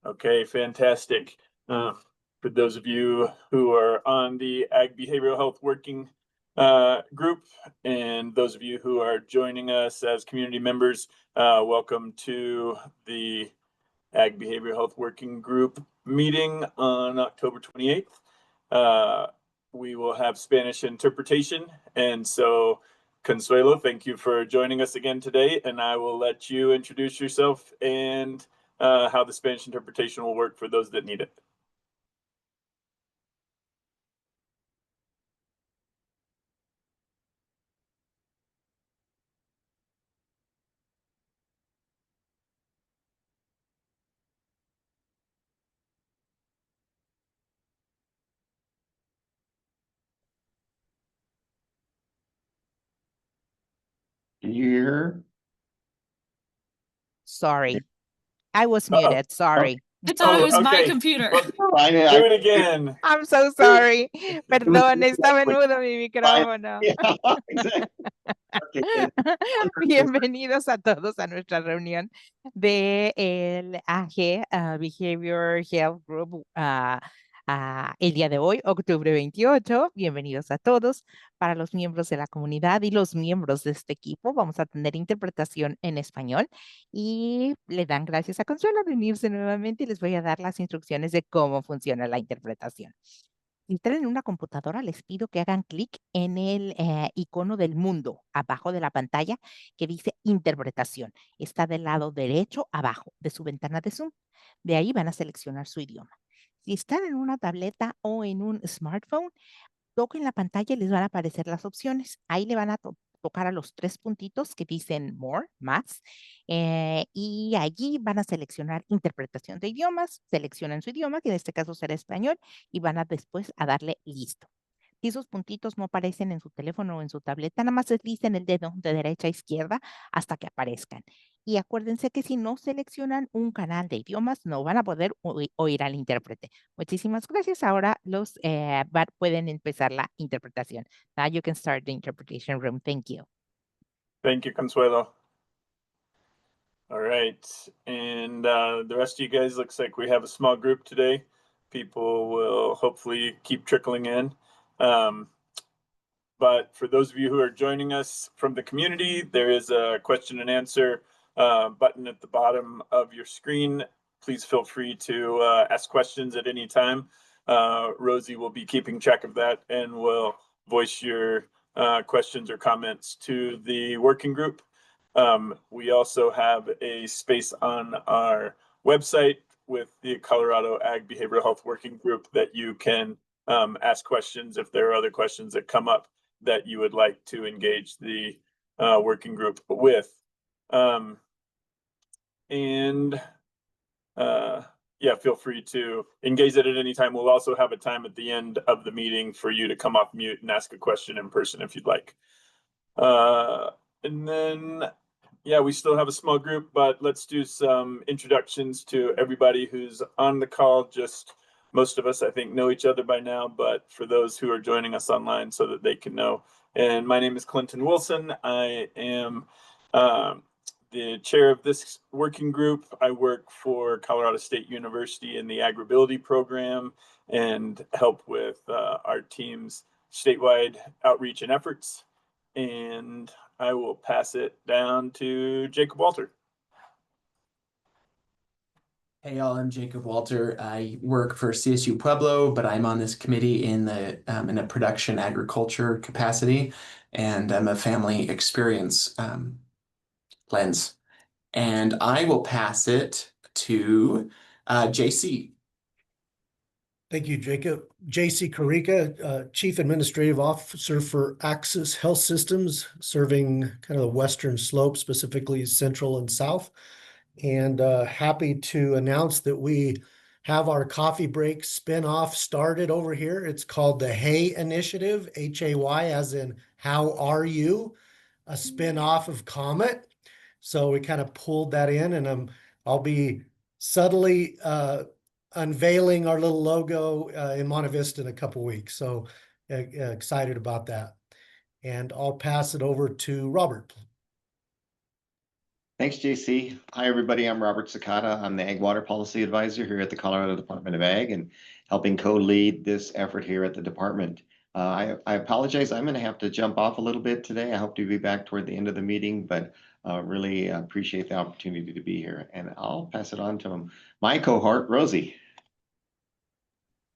Okay, fantastic. For those of you who are on the Ag Behavioral Health Working Group, and those of you who are joining us as community members, welcome to the Ag Behavioral Health Working Group meeting on October 28th. We will have Spanish interpretation, and so Consuelo, thank you for joining us again today, and I will let you introduce yourself and how the Spanish interpretation will work for those that need it. Can you hear her? Sorry, I was muted. Sorry. I thought it was my computer. Well, do it again. I'm so sorry. Perdón, estaba en mudo mi micrófono. Exactly. Okay. Bienvenidos a todos a nuestra reunión de el AG Behavior Health Group el día de hoy, octubre 28. Bienvenidos a todos. Para los miembros de la comunidad y los miembros de este equipo, vamos a tener interpretación en español y le dan gracias a Consuelo de unirse nuevamente y les voy a dar las instrucciones de cómo funciona la interpretación. Si están en una computadora, les pido que hagan clic en el icono del mundo abajo de la pantalla que dice interpretación. Está del lado derecho abajo de su ventana de Zoom. De ahí van a seleccionar su idioma. Si están en una tableta o en un smartphone, toquen la pantalla y les van a aparecer las opciones. Ahí le van a tocar a los 3 puntitos que dicen More, más, y allí van a seleccionar interpretación de idiomas, seleccionan su idioma, que en este caso será español, y van a después a darle listo. Si esos puntitos no aparecen en su teléfono o en su tableta, nada más deslicen el dedo de derecha a izquierda hasta que aparezcan. Y acuérdense que si no seleccionan un canal de idiomas, no van a poder oír al intérprete. Muchísimas gracias. Ahora pueden empezar la interpretación. Now you can start the interpretation room. Thank you. Thank you, Consuelo. All right, and the rest of you guys, looks like we have a small group today. People will hopefully keep trickling in. But for those of you who are joining us from the community, there is a question and answer button at the bottom of your screen. Please feel free to ask questions at any time. Rosie will be keeping track of that and will voice your questions or comments to the working group. We also have a space on our website with the Colorado Ag Behavioral Health Working Group that you can ask questions if there are other questions that come up that you would like to engage the working group with. Yeah, feel free to engage it at any time. We'll also have a time at the end of the meeting for you to come off mute and ask a question in person if you'd like. And then, yeah, we still have a small group, but let's do some introductions to everybody who's on the call. Just most of us, I think, know each other by now, but for those who are joining us online so that they can know. And my name is Clinton Wilson. I am the chair of this working group. I work for Colorado State University in the Agribility program and help with our team's statewide outreach and efforts. And I will pass it down to Jacob Walter. Hey y'all, I'm Jacob Walter. I work for CSU Pueblo, but I'm on this committee in a production agriculture capacity, and I'm a family experience lens. And I will pass it to JC. Thank you, Jacob. JC Carica, Chief Administrative Officer for Axis Health Systems, serving kind of the western slope, specifically central and south. And happy to announce that we have our coffee break spinoff started over here. It's called the Hay Initiative, Hay, as in how are you, a spinoff of Comet. So we kind of pulled that in, and I'll be subtly unveiling our little logo in Monte Vista in a couple weeks. So excited about that. And I'll pass it over to Robert. Thanks, JC. Hi, everybody. I'm Robert Sakata. I'm the Ag Water Policy Advisor here at the Colorado Department of Ag and helping co-lead this effort here at the department. I apologize. I'm going to have to jump off a little bit today. I hope to be back toward the end of the meeting, but really appreciate the opportunity to be here. And I'll pass it on to my cohort, Rosie.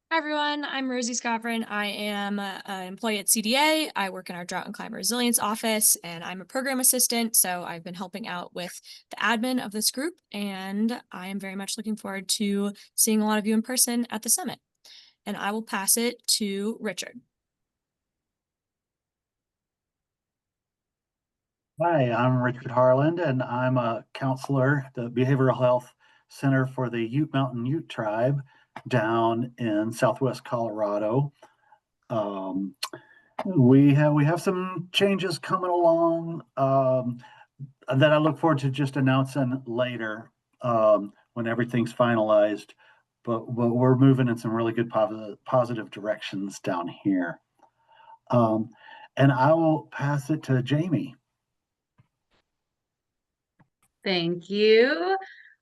Hi everyone, I'm Rosie Scovrin. I am an employee at CDA. I work in our Drought and Climate Resilience office, and I'm a program assistant. So I've been helping out with the admin of this group, and I am very much looking forward to seeing a lot of you in person at the summit. And I will pass it to Richard. Hi, I'm Richard Harland, and I'm a counselor at the Behavioral Health Center for the Ute Mountain Ute Tribe down in Southwest Colorado. We have some changes coming along that I look forward to just announcing later when everything's finalized. But we're moving in some really good positive directions down here. And I will pass it to Jamie. Thank you.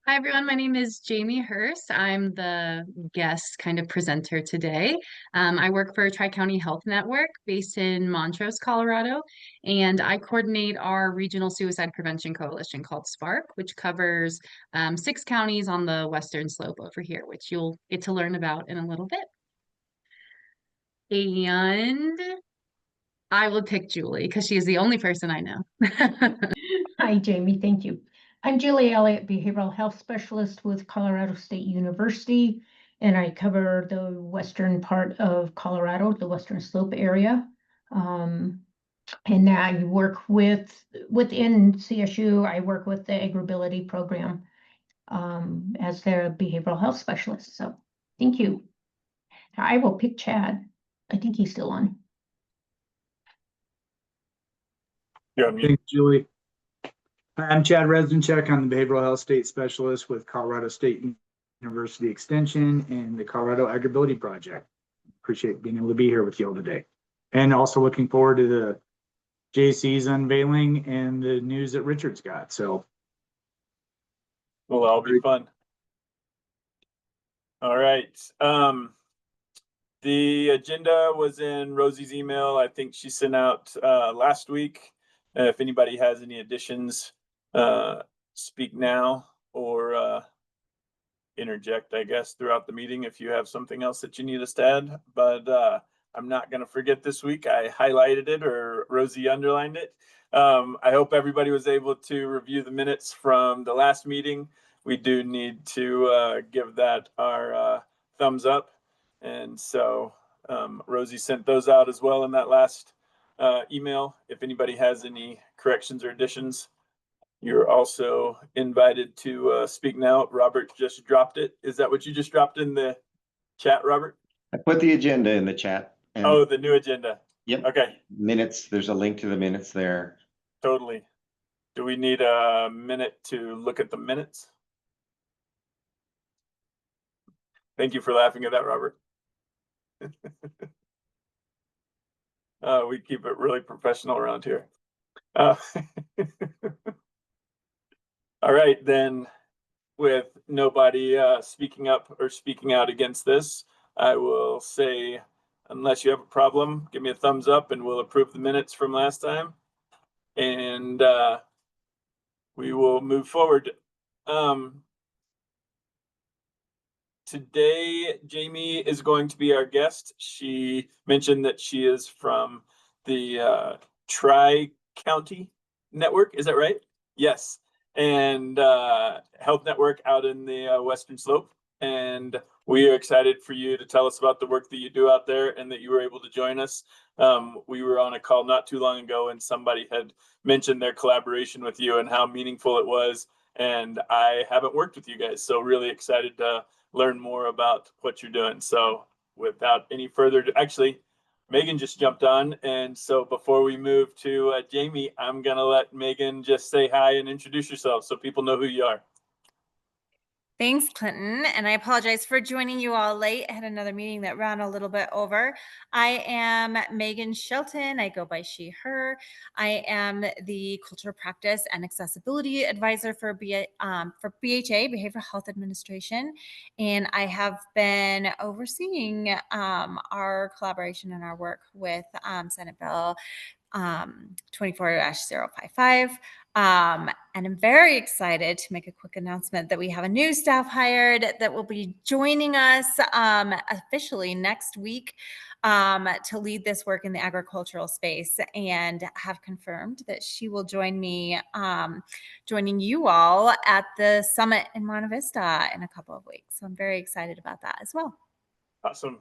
Hi, everyone. My name is Jamie Hurst. I'm the guest kind of presenter today. I work for Tri-County Health Network based in Montrose, Colorado, and I coordinate our regional suicide prevention coalition called SPARK, which covers 6 counties on the western slope over here, which you'll get to learn about in a little bit. And I will pick Julie because she is the only person I know. Hi, Jamie. Thank you. I'm Julie Elliott, Behavioral Health Specialist with Colorado State University, and I cover the western part of Colorado, the Western Slope area. And I work within CSU, I work with the Agribility program as their behavioral health specialist. So thank you. I will pick Chad. I think he's still on. You're on mute. Thanks, Julie. Hi, I'm Chad Reznicek. I'm the Behavioral Health State Specialist with Colorado State University Extension and the Colorado Agribility Project. Appreciate being able to be here with you all today. And also looking forward to the JC's unveiling and the news that Richard's got. So Well, that'll be fun. All right. The agenda was in Rosie's email. I think she sent out last week. If anybody has any additions, speak now or interject, I guess, throughout the meeting if you have something else that you need us to add. But I'm not going to forget this week. I highlighted it or Rosie underlined it. I hope everybody was able to review the minutes from the last meeting. We do need to give that our thumbs up. And so Rosie sent those out as well in that last email. If anybody has any corrections or additions, you're also invited to speak now. Robert just dropped it. Is that what you just dropped in the chat, Robert? I put the agenda in the chat. And Oh, the new agenda. Yep. Okay. Minutes. There's a link to the minutes there. Totally. Do we need a minute to look at the minutes? Thank you for laughing at that, Robert. We keep it really professional around here. All right, then, with nobody speaking up or speaking out against this, I will say, unless you have a problem, give me a thumbs up and we'll approve the minutes from last time. And we will move forward. Today, Jamie is going to be our guest. She mentioned that she is from the Tri-County Network. Is that right? Yes. And Health Network out in the Western Slope. And we are excited for you to tell us about the work that you do out there and that you were able to join us. We were on a call not too long ago and somebody had mentioned their collaboration with you and how meaningful it was. And I haven't worked with you guys, so really excited to learn more about what you're doing. So without any further, actually, Megan just jumped on. And so before we move to Jamie, I'm going to let Megan just say hi and introduce yourself so people know who you are. Thanks, Clinton, and I apologize for joining you all late. I had another meeting that ran a little bit over. I am Megan Shelton. I go by she, her. I am the Cultural Practice and Accessibility Advisor for BHA, Behavioral Health Administration, and I have been overseeing our collaboration and our work with Senate Bill 24-055. And I'm very excited to make a quick announcement that we have a new staff hired that will be joining us officially next week to lead this work in the agricultural space, and have confirmed that she will join me, joining you all at the summit in Monte Vista in a couple of weeks. So I'm very excited about that as well. Awesome.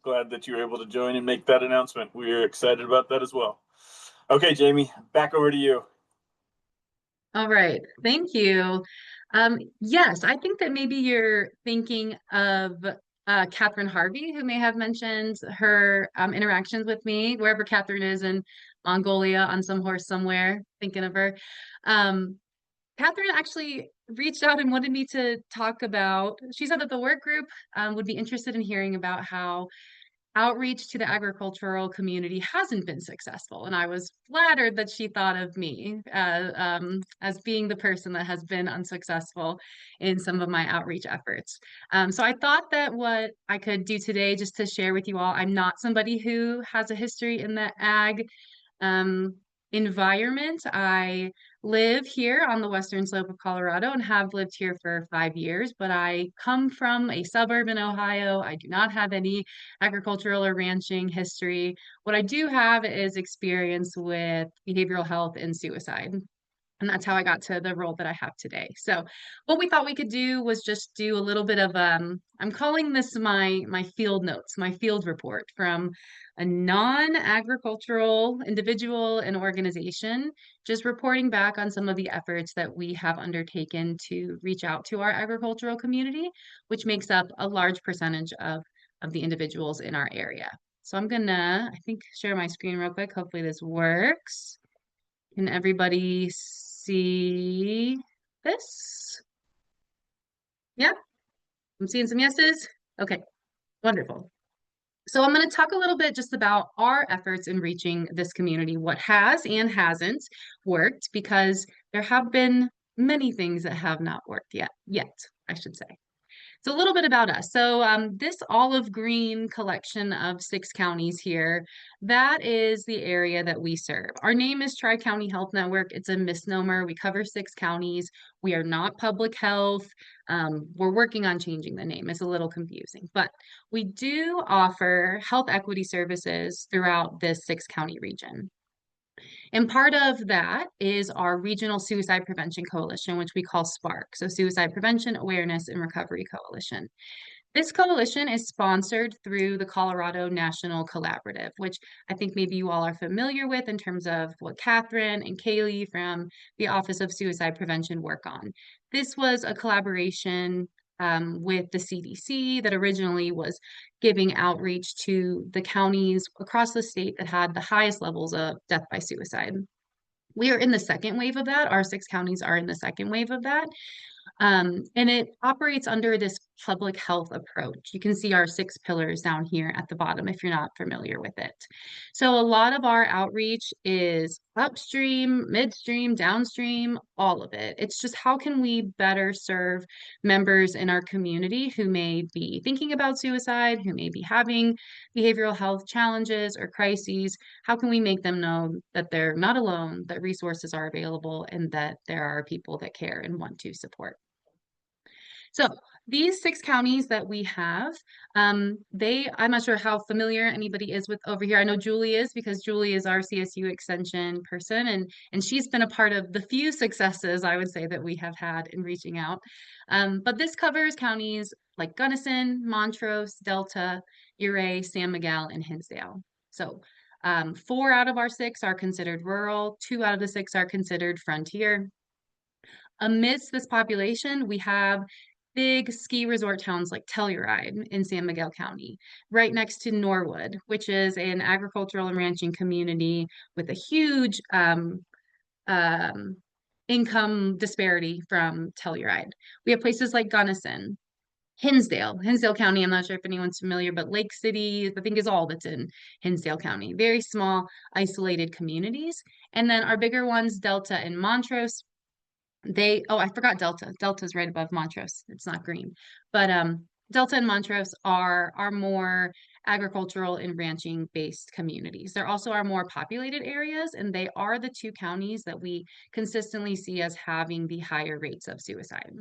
Glad that you were able to join and make that announcement. We're excited about that as well. Okay, Jamie, back over to you. All right, thank you. Yes, I think that maybe you're thinking of Catherine Harvey, who may have mentioned her interactions with me, wherever Catherine is in Mongolia on some horse somewhere, thinking of her. Catherine actually reached out and wanted me to talk about, she said that the work group would be interested in hearing about how outreach to the agricultural community hasn't been successful. And I was flattered that she thought of me as being the person that has been unsuccessful in some of my outreach efforts. So I thought that what I could do today, just to share with you all, I'm not somebody who has a history in the ag environment. I live here on the western slope of Colorado and have lived here for 5 years, but I come from a suburb in Ohio. I do not have any agricultural or ranching history. What I do have is experience with behavioral health and suicide. And that's how I got to the role that I have today. So what we thought we could do was just do a little bit of, I'm calling this my field notes, my field report from a non-agricultural individual and organization, just reporting back on some of the efforts that we have undertaken to reach out to our agricultural community, which makes up a large percentage of the individuals in our area. So I'm gonna, I think, share my screen real quick. Hopefully this works. Can everybody see this? Yeah, I'm seeing some yeses. Okay, wonderful. So I'm going to talk a little bit just about our efforts in reaching this community, what has and hasn't worked, because there have been many things that have not worked yet, I should say. So a little bit about us. So this olive green collection of 6 counties here, that is the area that we serve. Our name is Tri-County Health Network. It's a misnomer. We cover 6 counties. We are not public health. We're working on changing the name. It's a little confusing, but we do offer health equity services throughout this 6-county region. And part of that is our Regional Suicide Prevention Coalition, which we call SPARC, so Suicide Prevention, Awareness, and Recovery Coalition. This coalition is sponsored through the Colorado National Collaborative, which I think maybe you all are familiar with in terms of what Catherine and Kaylee from the Office of Suicide Prevention work on. This was a collaboration with the CDC that originally was giving outreach to the counties across the state that had the highest levels of death by suicide. We are in the second wave of that. Our 6 counties are in the second wave of that. And it operates under this public health approach. You can see our 6 pillars down here at the bottom if you're not familiar with it. So a lot of our outreach is upstream, midstream, downstream, all of it. It's just how can we better serve members in our community who may be thinking about suicide, who may be having behavioral health challenges or crises. How can we make them know that they're not alone, that resources are available, and that there are people that care and want to support? So these 6 counties that we have, I'm not sure how familiar anybody is with over here. I know Julie is, because Julie is our CSU extension person, and she's been a part of the few successes I would say that we have had in reaching out. But this covers counties like Gunnison, Montrose, Delta, Erie, San Miguel, and Hinsdale. So 4 out of our 6 are considered rural, 2 out of the 6 are considered frontier. Amidst this population, we have big ski resort towns like Telluride in San Miguel County, right next to Norwood, which is an agricultural and ranching community with a huge income disparity from Telluride. We have places like Gunnison, Hinsdale County. I'm not sure if anyone's familiar, but Lake City, I think, is all that's in Hinsdale County. Very small, isolated communities. And then our bigger ones, Delta and Montrose, I forgot Delta. Delta's right above Montrose. It's not green. But Delta and Montrose are more agricultural and ranching based communities. They're also our more populated areas, and they are the two counties that we consistently see as having the higher rates of suicide.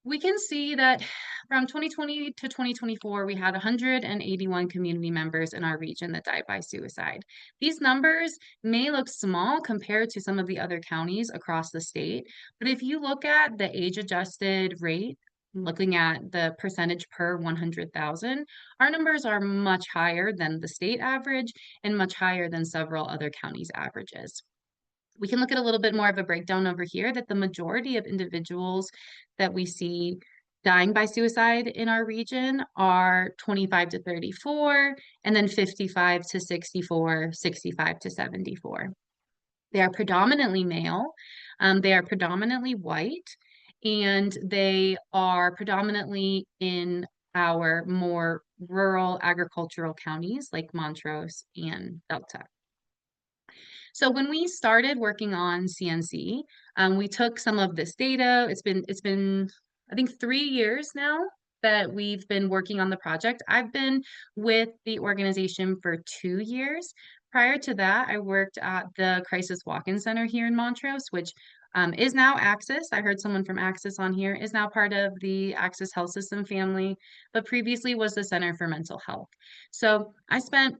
We can see that from 2020 to 2024, we had 181 community members in our region that died by suicide. These numbers may look small compared to some of the other counties across the state, but if you look at the age-adjusted rate, looking at the percentage per 100,000, our numbers are much higher than the state average and much higher than several other counties' averages. We can look at a little bit more of a breakdown over here that the majority of individuals that we see dying by suicide in our region are 25 to 34, and then 55 to 64, 65 to 74. They are predominantly male, they are predominantly white, and they are predominantly in our more rural agricultural counties like Montrose and Delta. So when we started working on CNC, we took some of this data. It's been I think 3 years now that we've been working on the project. I've been with the organization for 2 years. Prior to that, I worked at the Crisis Walk-in Center here in Montrose, which is now Axis. I heard someone from Axis on here, is now part of the Axis Health System family, but previously was the Center for Mental Health. So I spent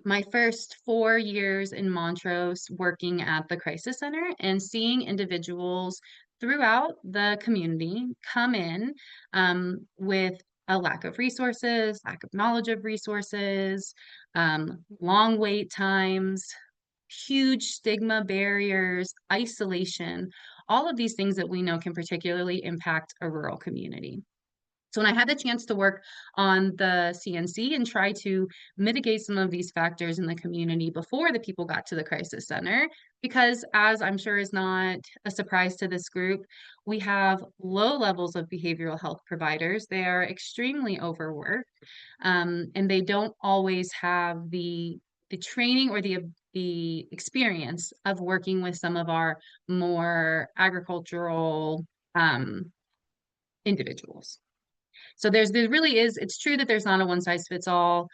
my first 4 years in Montrose working at the Crisis Center and seeing individuals throughout the community come in with a lack of resources, lack of knowledge of resources, long wait times, huge stigma barriers, isolation, all of these things that we know can particularly impact a rural community. So when I had the chance to work on the CNC and try to mitigate some of these factors in the community before the people got to the crisis center, because as I'm sure is not a surprise to this group, we have low levels of behavioral health providers. They are extremely overworked, and they don't always have the training or the experience of working with some of our more agricultural individuals. So there really is, it's true that there's not a one size fits all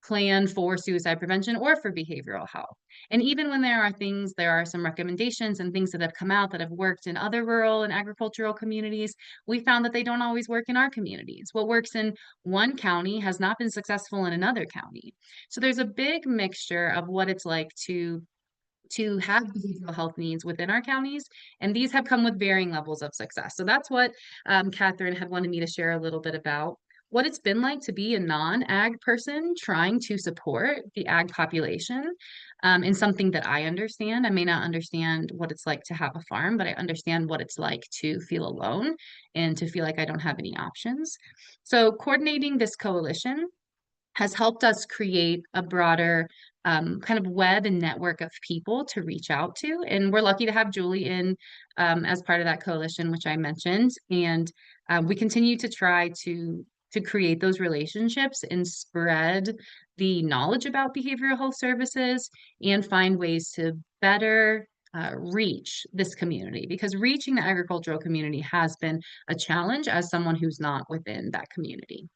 plan for suicide prevention or for behavioral health. And even when there are some recommendations and things that have come out that have worked in other rural and agricultural communities, we found that they don't always work in our communities. What works in one county has not been successful in another county. So there's a big mixture of what it's like to have behavioral health needs within our counties, and these have come with varying levels of success. So that's what Catherine had wanted me to share a little bit about, what it's been like to be a non-ag person trying to support the ag population in something that I understand. I may not understand what it's like to have a farm, but I understand what it's like to feel alone and to feel like I don't have any options. So coordinating this coalition has helped us create a broader kind of web and network of people to reach out to. And we're lucky to have Julie in as part of that coalition, which I mentioned. And we continue to try to create those relationships and spread the knowledge about behavioral health services and find ways to better reach this community, because reaching the agricultural community has been a challenge as someone who's not within that community.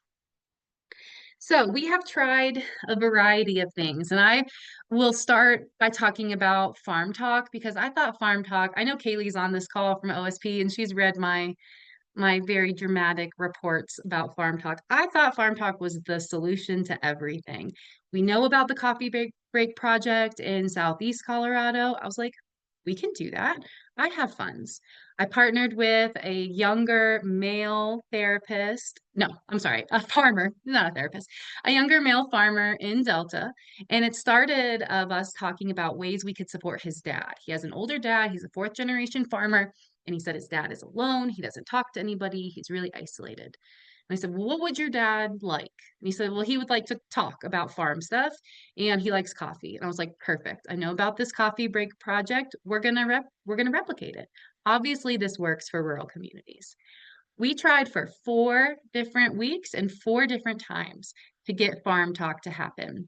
So we have tried a variety of things, and I will start by talking about Farm Talk, because I thought Farm Talk, I know Kaylee's on this call from OSP and she's read my very dramatic reports about Farm Talk. I thought Farm Talk was the solution to everything. We know about the Coffee Break Project in Southeast Colorado. I was like, we can do that. I have funds. I partnered with a younger male therapist. No, I'm sorry, a farmer, not a therapist, a younger male farmer in Delta. And it started of us talking about ways we could support his dad. He has an older dad. He's a 4th generation farmer. And he said his dad is alone. He doesn't talk to anybody. He's really isolated. And I said, well, what would your dad like? And he said, well, he would like to talk about farm stuff and he likes coffee. And I was like, perfect. I know about this coffee break project. We're gonna replicate it. Obviously, this works for rural communities. We tried for 4 different weeks and 4 different times to get farm talk to happen.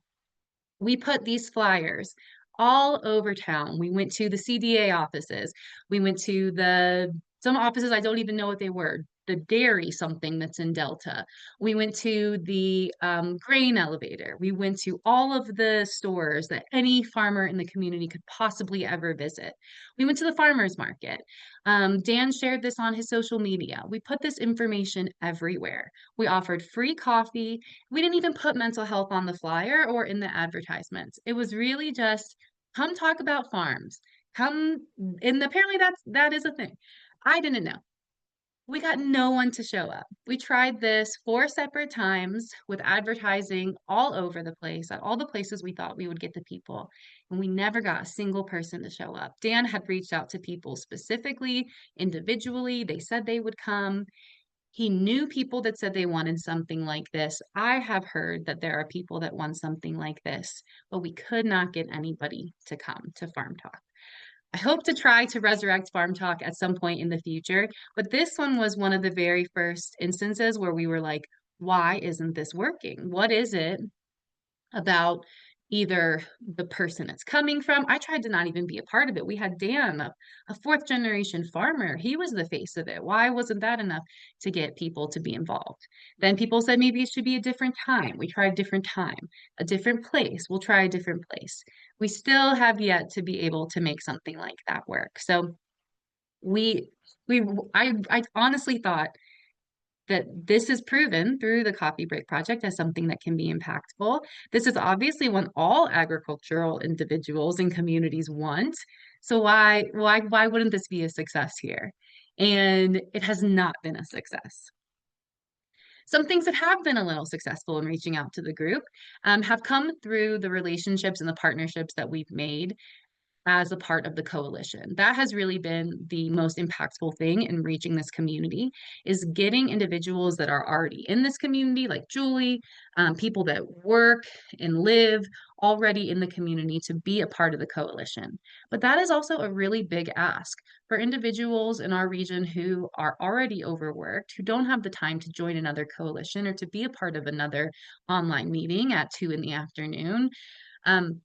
We put these flyers all over town. We went to the CDA offices. We went to some offices, I don't even know what they were, the dairy something that's in Delta. We went to the grain elevator. We went to all of the stores that any farmer in the community could possibly ever visit. We went to the farmer's market. Dan shared this on his social media. We put this information everywhere. We offered free coffee. We didn't even put mental health on the flyer or in the advertisements. It was really just come talk about farms. Come, and apparently that is a thing. I didn't know. We got no one to show up. We tried this 4 separate times with advertising all over the place, at all the places we thought we would get the people, and we never got a single person to show up. Dan had reached out to people specifically, individually. They said they would come. He knew people that said they wanted something like this. I have heard that there are people that want something like this, but we could not get anybody to come to Farm Talk. I hope to try to resurrect Farm Talk at some point in the future, but this one was one of the very first instances where we were like, why isn't this working? What is it about either the person it's coming from? I tried to not even be a part of it. We had Dan, a 4th generation farmer. He was the face of it. Why wasn't that enough to get people to be involved? Then people said maybe it should be a different time. We tried a different time, a different place. We'll try a different place. We still have yet to be able to make something like that work. So I honestly thought that this is proven through the Coffee Break Project as something that can be impactful. This is obviously what all agricultural individuals and communities want. So why wouldn't this be a success here? And it has not been a success. Some things that have been a little successful in reaching out to the group have come through the relationships and the partnerships that we've made as a part of the coalition. That has really been the most impactful thing in reaching this community, is getting individuals that are already in this community, like Julie, people that work and live already in the community to be a part of the coalition. But that is also a really big ask for individuals in our region who are already overworked, who don't have the time to join another coalition or to be a part of another online meeting at 2 in the afternoon.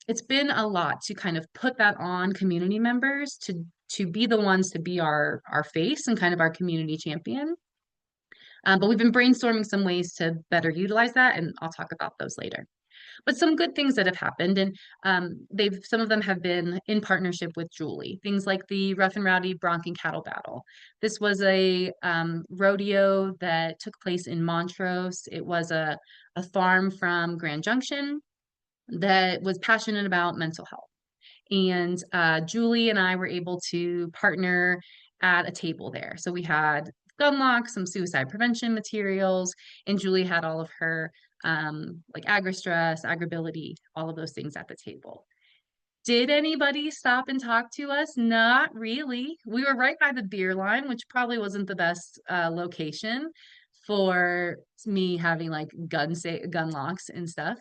It's been a lot to kind of put that on community members to be the ones to be our face and kind of our community champion. But we've been brainstorming some ways to better utilize that, and I'll talk about those later. But some good things that have happened, and some of them have been in partnership with Julie. Things like the Rough and Rowdy Bronc and Cattle Battle. This was a rodeo that took place in Montrose. It was a farm from Grand Junction that was passionate about mental health. And Julie and I were able to partner at a table there. So we had gun locks, some suicide prevention materials, and Julie had all of her like agri-stress, agri-ability, all of those things at the table. Did anybody stop and talk to us? Not really. We were right by the beer line, which probably wasn't the best location for me having like gun locks and stuff.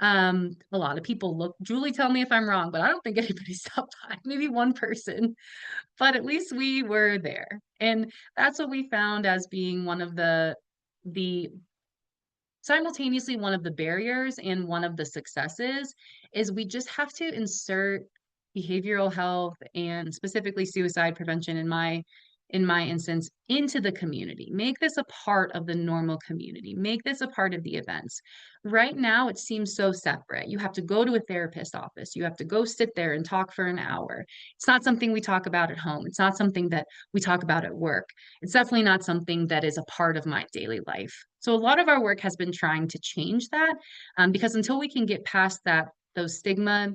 A lot of people look, Julie, tell me if I'm wrong, but I don't think anybody stopped by, maybe one person, but at least we were there. And that's what we found as being one of the simultaneously one of the barriers and one of the successes is we just have to insert behavioral health and specifically suicide prevention in my instance into the community. Make this a part of the normal community. Make this a part of the events. Right now, it seems so separate. You have to go to a therapist office. You have to go sit there and talk for an hour. It's not something we talk about at home. It's not something that we talk about at work. It's definitely not something that is a part of my daily life. So a lot of our work has been trying to change that because until we can get past those stigma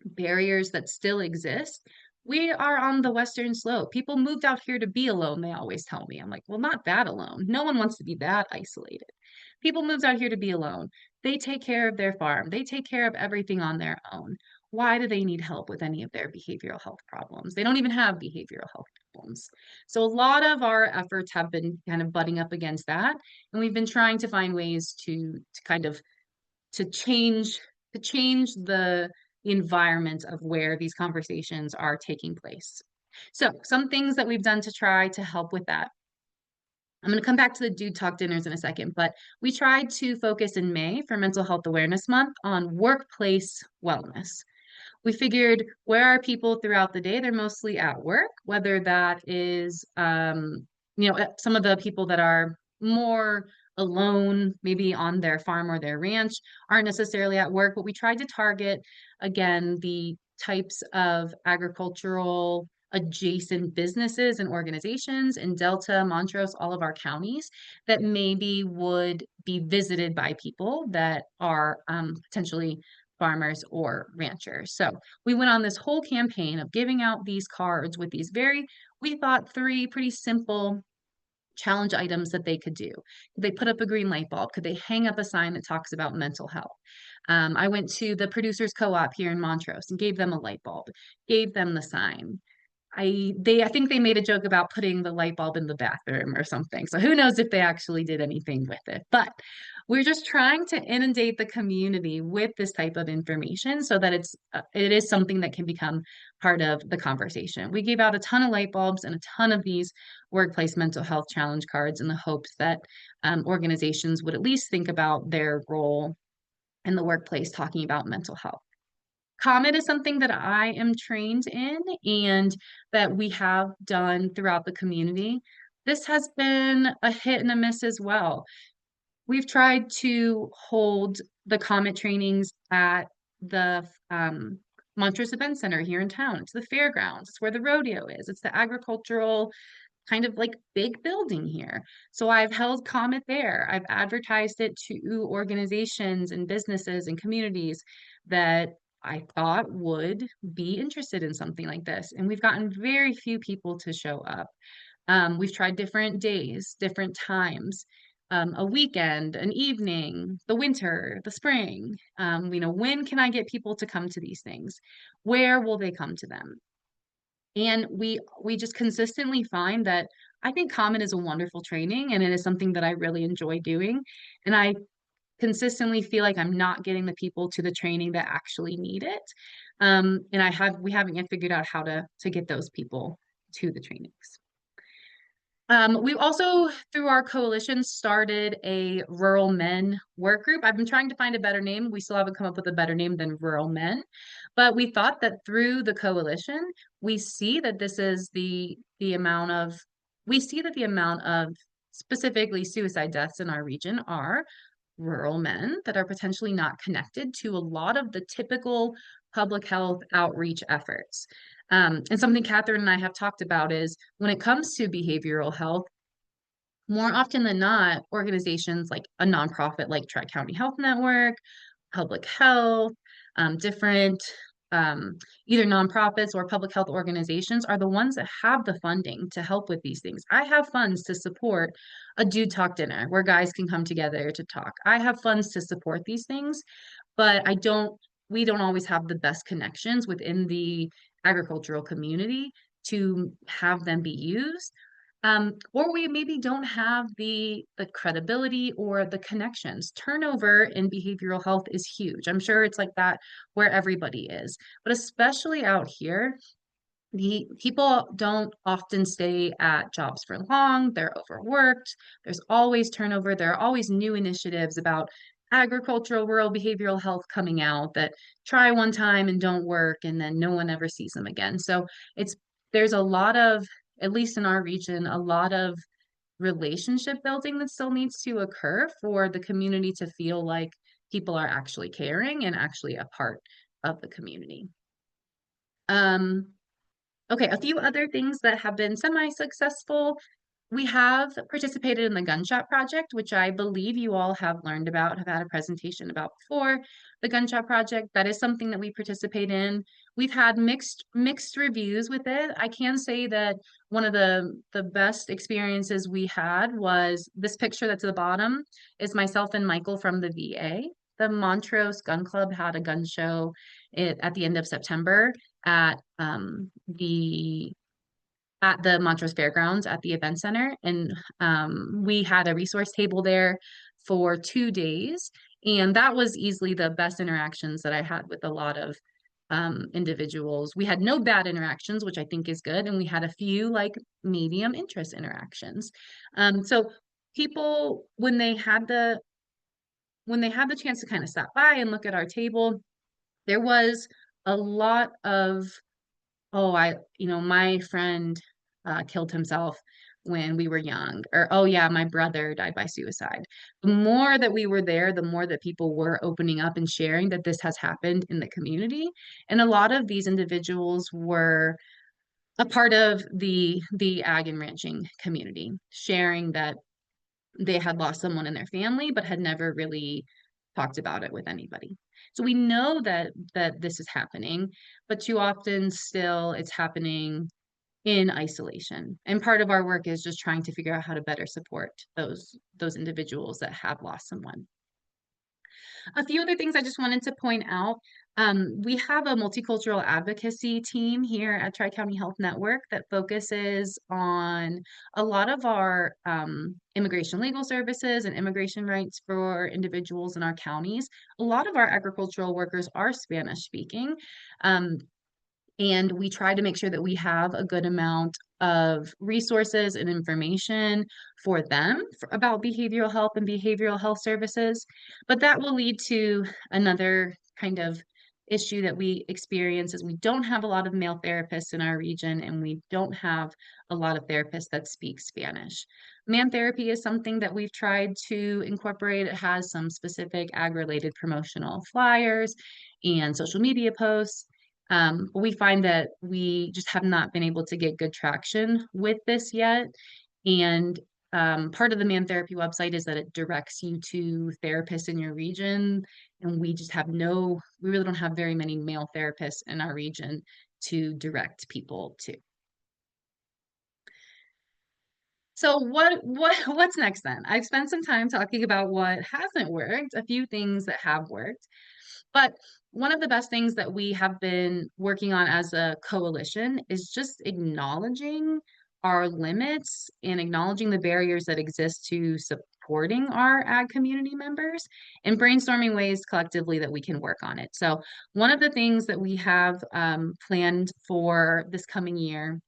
barriers that still exist, we are on the Western slope. People moved out here to be alone, they always tell me. I'm like, well, not that alone. No one wants to be that isolated. People moved out here to be alone. They take care of their farm. They take care of everything on their own. Why do they need help with any of their behavioral health problems? They don't even have behavioral health problems. problems. So a lot of our efforts have been kind of butting up against that. And we've been trying to find ways to kind of change the environment of where these conversations are taking place. So some things that we've done to try to help with that. I'm going to come back to the Dude Talk dinners in a second, but we tried to focus in May for Mental Health Awareness Month on workplace wellness. We figured, where are people throughout the day? They're mostly at work, whether that is, some of the people that are more alone, maybe on their farm or their ranch, aren't necessarily at work, but we tried to target, again, the types of agricultural adjacent businesses and organizations in Delta, Montrose, all of our counties that maybe would be visited by people that are potentially farmers or ranchers. So we went on this whole campaign of giving out these cards with these we thought 3 pretty simple challenge items that they could do. Could they put up a green light bulb? Could they hang up a sign that talks about mental health? I went to the Producers Co-op here in Montrose and gave them a light bulb, gave them the sign. I think they made a joke about putting the light bulb in the bathroom or something. So who knows if they actually did anything with it. But we're just trying to inundate the community with this type of information so that it is something that can become part of the conversation. We gave out a ton of light bulbs and a ton of these workplace mental health challenge cards in the hopes that organizations would at least think about their role in the workplace talking about mental health. COMMET is something that I am trained in and that we have done throughout the community. This has been a hit and a miss as well. We've tried to hold the COMMET trainings at the Montrose Event Center here in town. It's the fairgrounds. It's where the rodeo is. It's the agricultural kind of like big building here. So I've held COMMET there. I've advertised it to organizations and businesses and communities that I thought would be interested in something like this. And we've gotten very few people to show up. We've tried different days, different times, a weekend, an evening, the winter, the spring. When can I get people to come to these things? Where will they come to them? And we just consistently find that I think COMMET is a wonderful training and it is something that I really enjoy doing. And I consistently feel like I'm not getting the people to the training that actually need it. And we haven't yet figured out how to get those people to the trainings. We also, through our coalition, started a Rural Men work group. I've been trying to find a better name. We still haven't come up with a better name than Rural Men. But we thought that through the coalition, we see that this is the amount of specifically suicide deaths in our region are rural men that are potentially not connected to a lot of the typical public health outreach efforts. And something Catherine and I have talked about is when it comes to behavioral health, more often than not, organizations like a nonprofit like Tri-County Health Network, public health, different either nonprofits or public health organizations are the ones that have the funding to help with these things. I have funds to support a Dude Talk dinner where guys can come together to talk. I have funds to support these things, but we don't always have the best connections within the agricultural community to have them be used. Or we maybe don't have the credibility or the connections. Turnover in behavioral health is huge. I'm sure it's like that where everybody is, but especially out here, the people don't often stay at jobs for long. They're overworked. There's always turnover. There are always new initiatives about agricultural, rural behavioral health coming out that try one time and don't work, and then no one ever sees them again. So there's a lot of, at least in our region, a lot of relationship building that still needs to occur for the community to feel like people are actually caring and actually a part of the community. Okay, a few other things that have been semi-successful. We have participated in the Gunshot Project, which I believe you all have learned about, have had a presentation about before. The Gunshot Project, that is something that we participate in. We've had mixed reviews with it. I can say that one of the best experiences we had was this picture that's at the bottom is myself and Michael from the VA. The Montrose Gun Club had a gun show at the end of September at the at the Montrose Fairgrounds at the event center. And we had a resource table there for 2 days. And that was easily the best interactions that I had with a lot of individuals. We had no bad interactions, which I think is good. And we had a few like medium interest interactions. So people, when they had the chance to kind of stop by and look at our table, there was a lot of, oh, my friend killed himself when we were young, or, oh yeah, my brother died by suicide. The more that we were there, the more that people were opening up and sharing that this has happened in the community. And a lot of these individuals were a part of the ag and ranching community, sharing that they had lost someone in their family, but had never really talked about it with anybody. So we know that this is happening, but too often still it's happening in isolation. And part of our work is just trying to figure out how to better support those individuals that have lost someone. A few other things I just wanted to point out. We have a multicultural advocacy team here at Tri-County Health Network that focuses on a lot of our immigration legal services and immigration rights for individuals in our counties. A lot of our agricultural workers are Spanish speaking. And we try to make sure that we have a good amount of resources and information for them about behavioral health and behavioral health services. But that will lead to another kind of issue that we experience is we don't have a lot of male therapists in our region, and we don't have a lot of therapists that speak Spanish. Man therapy is something that we've tried to incorporate. It has some specific ag-related promotional flyers and social media posts. But we find that we just have not been able to get good traction with this yet. And part of the Man Therapy website is that it directs you to therapists in your region. And we just have we really don't have very many male therapists in our region to direct people to. So what's next then? I've spent some time talking about what hasn't worked, a few things that have worked. But one of the best things that we have been working on as a coalition is just acknowledging our limits and acknowledging the barriers that exist to supporting our ag community members and brainstorming ways collectively that we can work on it. So one of the things that we have planned for this coming year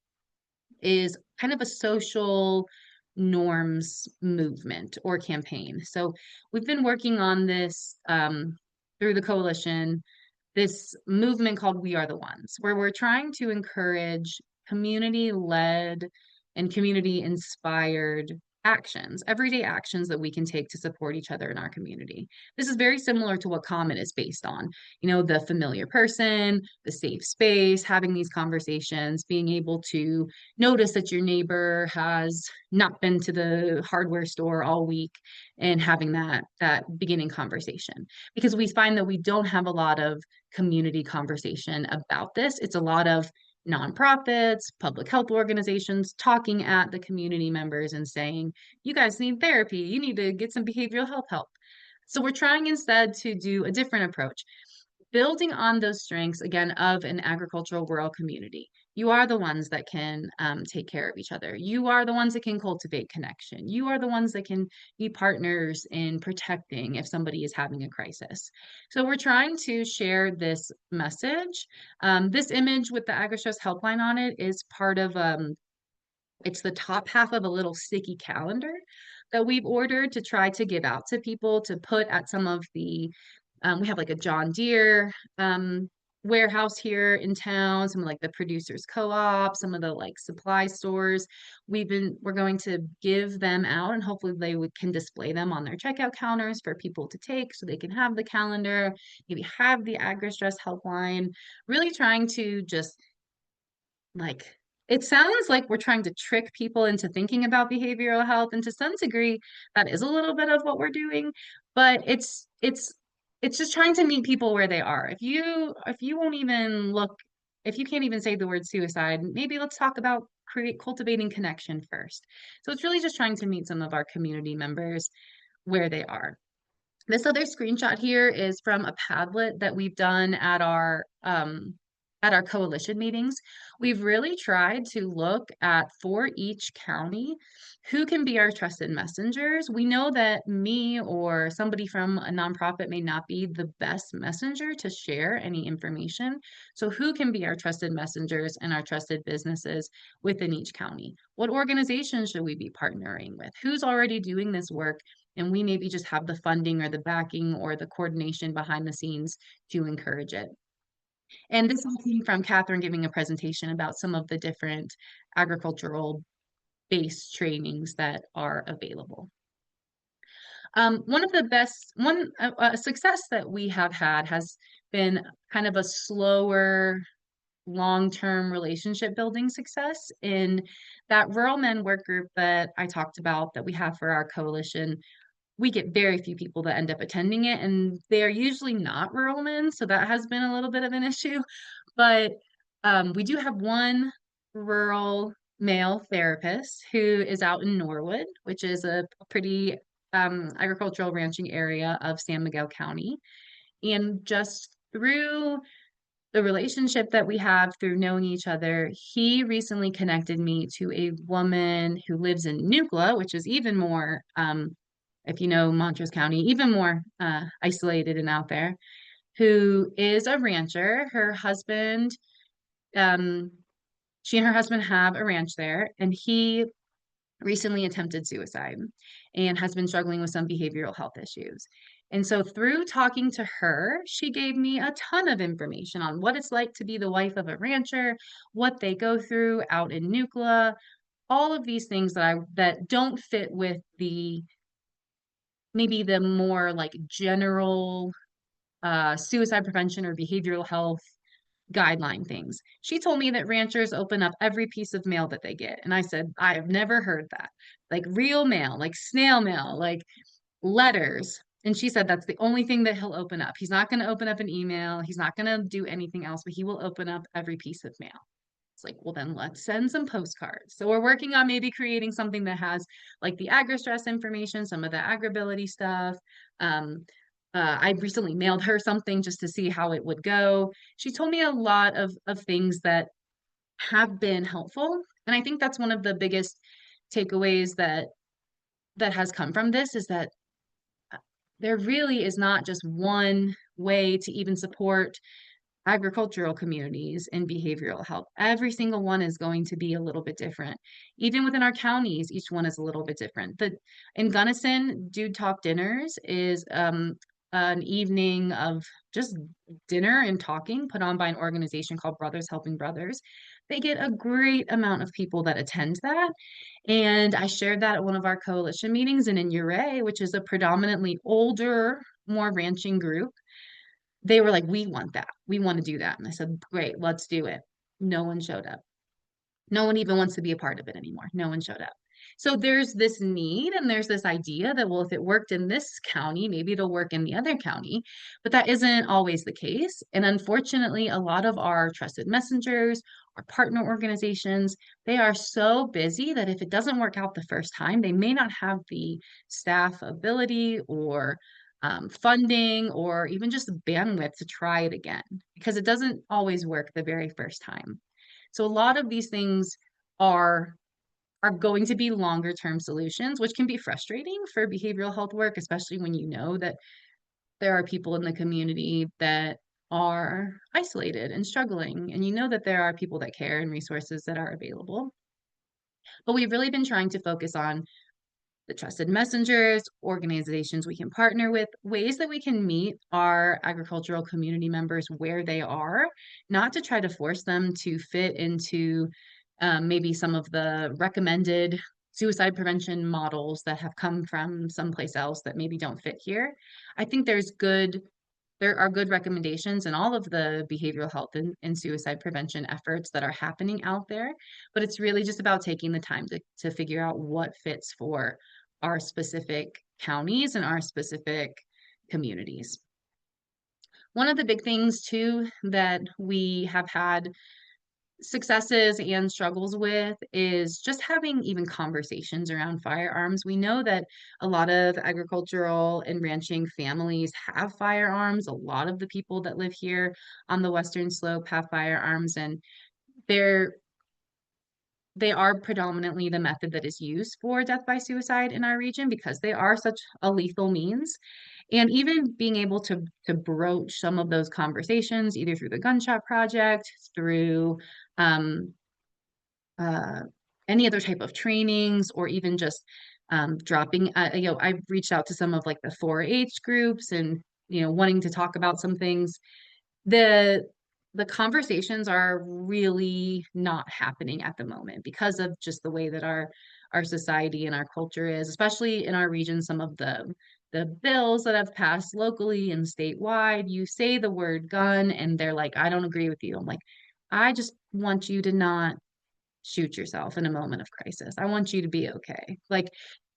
is kind of a social norms movement or campaign. So we've been working on this through the coalition, this movement called We Are the Ones, where we're trying to encourage community-led and community-inspired actions, everyday actions that we can take to support each other in our community. This is very similar to what Common is based on. You know, the familiar person, the safe space, having these conversations, being able to notice that your neighbor has not been to the hardware store all week and having that beginning conversation. Because we find that we don't have a lot of community conversation about this. It's a lot of nonprofits, public health organizations talking at the community members and saying, you guys need therapy, you need to get some behavioral health help. So we're trying instead to do a different approach, building on those strengths, again, of an agricultural rural community. You are the ones that can take care of each other. You are the ones that can cultivate connection. You are the ones that can be partners in protecting if somebody is having a crisis. So we're trying to share this message. This image with the AgriStress helpline on it is part of, it's the top half of a little sticky calendar that we've ordered to try to give out to people to put at some of the we have like a John Deere warehouse here in town, some of like the producers co-op, some of the like supply stores. We're going to give them out, and hopefully they can display them on their checkout counters for people to take so they can have the calendar, maybe have the AgriStress helpline, really trying to just like, it sounds like we're trying to trick people into thinking about behavioral health, and to some degree that is a little bit of what we're doing, but it's just trying to meet people where they are. If you won't even look, if you can't even say the word suicide, maybe let's talk about cultivating connection first. So it's really just trying to meet some of our community members where they are. This other screenshot here is from a Padlet that we've done at at our coalition meetings, we've really tried to look at, for each county, who can be our trusted messengers. We know that me or somebody from a nonprofit may not be the best messenger to share any information. So who can be our trusted messengers and our trusted businesses within each county? What organizations should we be partnering with? Who's already doing this work? And we maybe just have the funding or the backing or the coordination behind the scenes to encourage it. And this all came from Catherine giving a presentation about some of the different agricultural based trainings that are available. One of the best, success that we have had has been kind of a slower, long-term relationship building success in that rural men work group that I talked about that we have for our coalition. We get very few people that end up attending it, and they are usually not rural men, so that has been a little bit of an issue. But we do have one rural male therapist who is out in Norwood, which is a pretty agricultural ranching area of San Miguel County. And just through the relationship that we have through knowing each other, he recently connected me to a woman who lives in Nucla, which is even more, if you know Montrose County, even more isolated and out there, who is a rancher. Her husband, she and her husband have a ranch there, and he recently attempted suicide and has been struggling with some behavioral health issues. And so through talking to her, she gave me a ton of information on what it's like to be the wife of a rancher, what they go through out in Nucla, all of these things that don't fit with maybe the more like general suicide prevention or behavioral health guideline things. She told me that ranchers open up every piece of mail that they get. And I said, I have never heard that. Like real mail, like snail mail, like letters. And she said that's the only thing that he'll open up. He's not going to open up an email. He's not going to do anything else, but he will open up every piece of mail. It's like, well, then let's send some postcards. So we're working on maybe creating something that has like the agri-stress information, some of the agribility stuff. I recently mailed her something just to see how it would go. She told me a lot of things that have been helpful. And I think that's one of the biggest takeaways that has come from this is that there really is not just one way to even support agricultural communities and behavioral health. Every single one is going to be a little bit different. Even within our counties, each one is a little bit different. In Gunnison, Dude Talk Dinners is an evening of just dinner and talking put on by an organization called Brothers Helping Brothers. They get a great amount of people that attend that. And I shared that at one of our coalition meetings. And in Uray, which is a predominantly older, more ranching group, they were like, we want that. We want to do that. And I said, great, let's do it. No one showed up. No one even wants to be a part of it anymore. No one showed up. So there's this need and there's this idea that, well, if it worked in this county, maybe it'll work in the other county, but that isn't always the case. And unfortunately, a lot of our trusted messengers, our partner organizations, they are so busy that if it doesn't work out the first time, they may not have the staff ability or funding or even just bandwidth to try it again, because it doesn't always work the very first time. So a lot of these things are going to be longer term solutions, which can be frustrating for behavioral health work, especially when you know that there are people in the community that are isolated and struggling, and you know that there are people that care and resources that are available. But we've really been trying to focus on the trusted messengers, organizations we can partner with, ways that we can meet our agricultural community members where they are, not to try to force them to fit into maybe some of the recommended suicide prevention models that have come from someplace else that maybe don't fit here. I think there are good recommendations in all of the behavioral health and suicide prevention efforts that are happening out there, but it's really just about taking the time to figure out what fits for our specific counties and our specific communities. One of the big things too that we have had successes and struggles with is just having even conversations around firearms. We know that a lot of agricultural and ranching families have firearms. A lot of the people that live here on the Western Slope have firearms, and they are predominantly the method that is used for death by suicide in our region because they are such a lethal means. And even being able to broach some of those conversations, either through the Gunshot Project, through any other type of trainings, or even just dropping, I've reached out to some of like the 4-H groups and, wanting to talk about some things. The conversations are really not happening at the moment because of just the way that our society and our culture is, especially in our region. Some of the bills that have passed locally and statewide, you say the word gun and they're like, I don't agree with you. I'm like, I just want you to not shoot yourself in a moment of crisis. I want you to be okay. Like,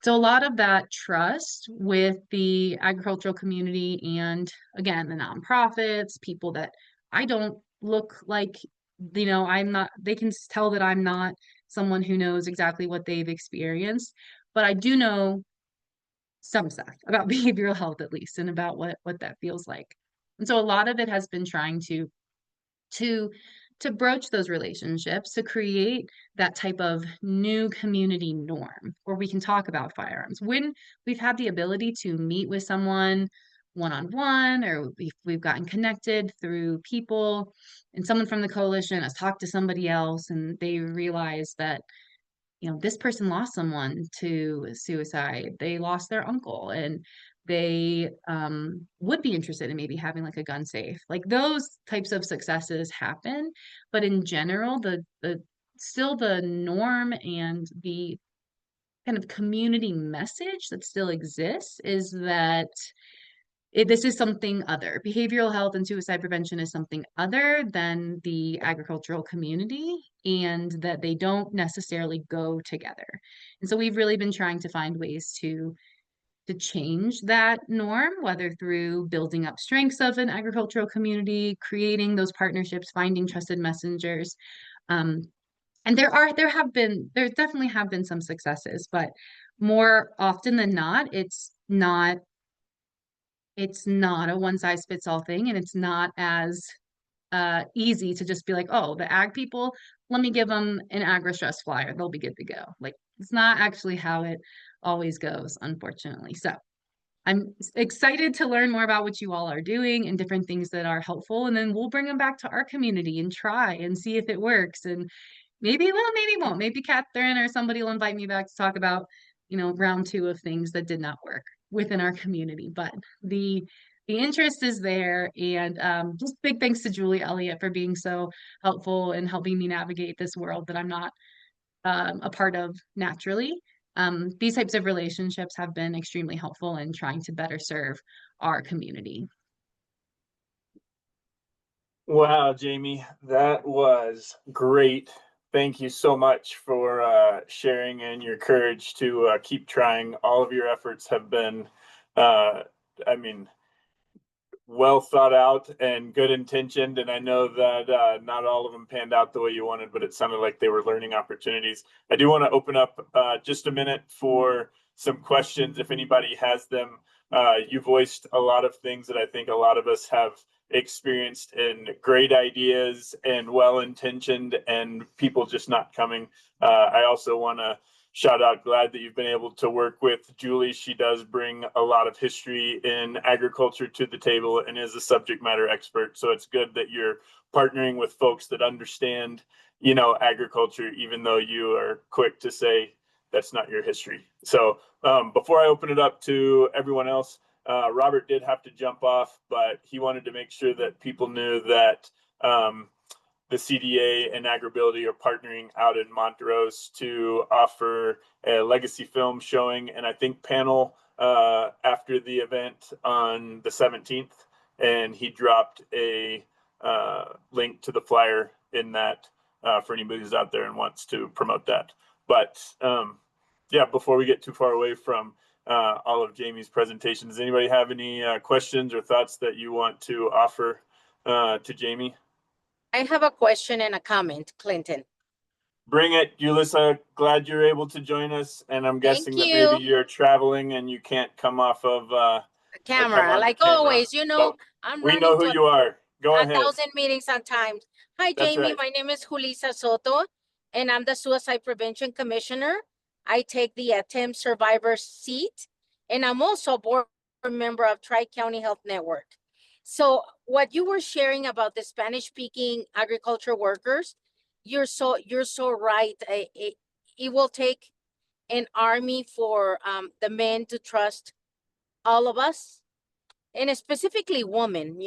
so a lot of that trust with the agricultural community and, again, the nonprofits, people that I don't look like, I'm not, they can tell that I'm not someone who knows exactly what they've experienced, but I do know some stuff about behavioral health, at least, and about what that feels like. And so a lot of it has been trying to broach those relationships, to create that type of new community norm where we can talk about firearms. When we've had the ability to meet with someone one-on-one, or we've gotten connected through people, and someone from the coalition has talked to somebody else and they realize that, this person lost someone to suicide. They lost their uncle, and they would be interested in maybe having like a gun safe. Like, those types of successes happen, but in general, the still the norm and the kind of community message that still exists is that this is something other. Behavioral health and suicide prevention is something other than the agricultural community, and that they don't necessarily go together. And so we've really been trying to find ways to change that norm, whether through building up strengths of an agricultural community, creating those partnerships, finding trusted messengers. And there definitely have been some successes, but more often than not, it's not a one-size-fits-all thing, and it's not as easy to just be like, oh, the ag people, let me give them an agri-stress flyer, they'll be good to go. Like, it's not actually how it always goes, unfortunately. So I'm excited to learn more about what you all are doing and different things that are helpful, and then we'll bring them back to our community and try and see if it works. And maybe it will, maybe it won't. Maybe Catherine or somebody will invite me back to talk about, round 2 of things that did not work within our community. But the interest is there, and just big thanks to Julie Elliott for being so helpful and helping me navigate this world that I'm not a part of naturally. These types of relationships have been extremely helpful in trying to better serve our community. Wow, Jamie, that was great. Thank you so much for sharing and your courage to keep trying. All of your efforts have been, well thought out and good intentioned. And I know that not all of them panned out the way you wanted, but it sounded like they were learning opportunities. I do want to open up just a minute for some questions if anybody has them. You voiced a lot of things that I think a lot of us have experienced, in great ideas and well-intentioned, and people just not coming. I also want to shout out, glad that you've been able to work with Julie. She does bring a lot of history in agriculture to the table and is a subject matter expert. So it's good that you're partnering with folks that understand, agriculture, even though you are quick to say that's not your history. So before I open it up to everyone else, Robert did have to jump off, but he wanted to make sure that people knew that the CDA and AgriBiLity are partnering out in Montrose to offer a legacy film showing, and I think panel after the event on the 17th. And he dropped a link to the flyer in that for anybody who's out there and wants to promote that. But yeah, before we get too far away from all of Jamie's presentation, does anybody have any questions or thoughts that you want to offer to Jamie? I have a question and a comment, Clinton. Bring it, Julissa. Glad you're able to join us. And I'm guessing that you. maybe you're traveling and you can't come off of The come camera, on like camera, always, but I'm we running know who to you are. Go a ahead. 1,000 meetings sometimes. Hi, That's Jamie. right. My name is Julissa Soto, and I'm the Suicide Prevention Commissioner. I take the attempt survivor seat, and I'm also a board member of Tri-County Health Network. So what you were sharing about the Spanish-speaking agriculture workers, you're so right. It will take an army for the men to trust all of us, and specifically women,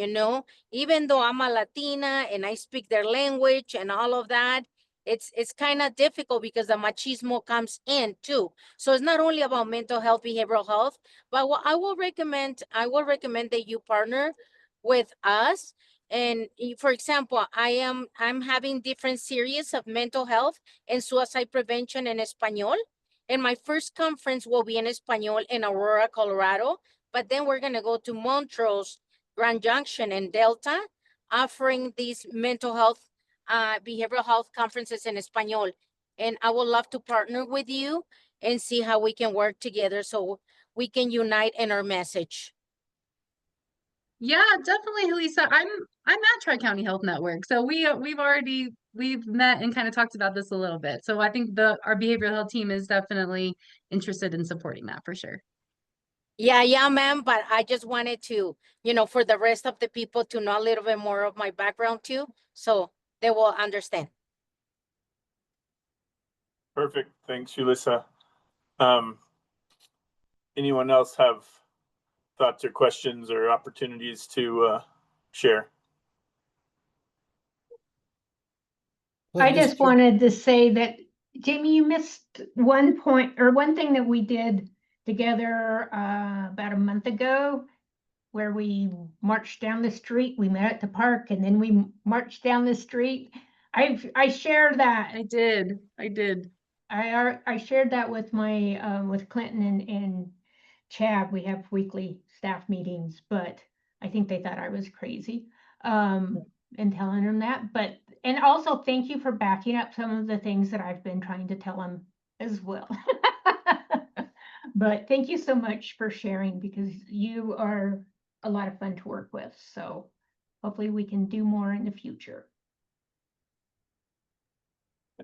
even though I'm a Latina and I speak their language and all of that, it's kind of difficult because the machismo comes in too. So it's not only about mental health, behavioral health, but what I will recommend that you partner with us. And for example, I'm having different series of mental health and suicide prevention in Espanol. And my first conference will be in Espanol in Aurora, Colorado. But then we're going to go to Montrose, Grand Junction, and Delta, offering these mental health, behavioral health conferences in Espanol. And I would love to partner with you and see how we can work together so we can unite in our message. Yeah, definitely, Lisa. I'm at Tri-County Health Network. So we've met and kind of talked about this a little bit. So I think our behavioral health team is definitely interested in supporting that for sure. Yeah, ma'am. But I just wanted to, for the rest of the people to know a little bit more of my background too, so they will understand. Perfect. Thanks, Julissa. Anyone else have thoughts or questions or opportunities to share? I just wanted to say that, Jamie, you missed one point or one thing that we did together about a month ago, where we marched down the street. We met at the park and then we marched down the street. I shared that. I did. I shared that with my with Clinton and Chad. We have weekly staff meetings, but I think they thought I was crazy and telling them that. But and also thank you for backing up some of the things that I've been trying to tell them as well. But thank you so much for sharing, because you are a lot of fun to work with. So hopefully we can do more in the future.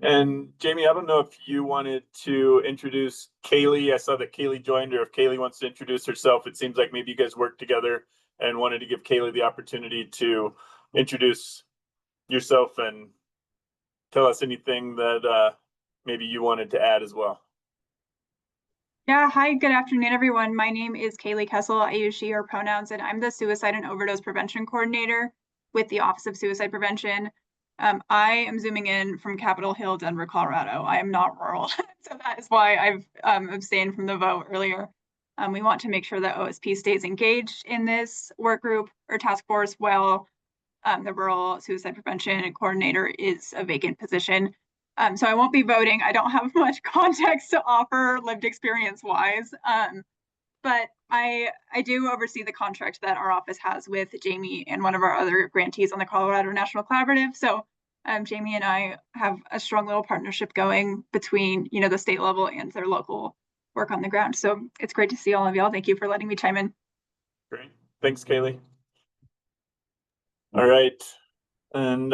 And Jamie, I don't know if you wanted to introduce Kaylee. I saw that Kaylee joined, or if Kaylee wants to introduce herself. It seems like maybe you guys work together and wanted to give Kaylee the opportunity to introduce yourself and tell us anything that maybe you wanted to add as well. Yeah, hi, good afternoon, everyone. My name is Kaylee Kessel. I use she, her pronouns, and I'm the Suicide and Overdose Prevention Coordinator with the Office of Suicide Prevention. I am zooming in from Capitol Hill, Denver, Colorado. I am not rural, so that is why I've abstained from the vote earlier. We want to make sure that OSP stays engaged in this work group or task force while the Rural Suicide Prevention Coordinator is a vacant position. So I won't be voting. I don't have much context to offer lived experience wise, but I do oversee the contract that our office has with Jamie and one of our other grantees on the Colorado National Collaborative. So Jamie and I have a strong little partnership going between, the state level and their local work on the ground. So it's great to see all of y'all. Thank you for letting me chime in. Great. Thanks, Kaylee. All right. And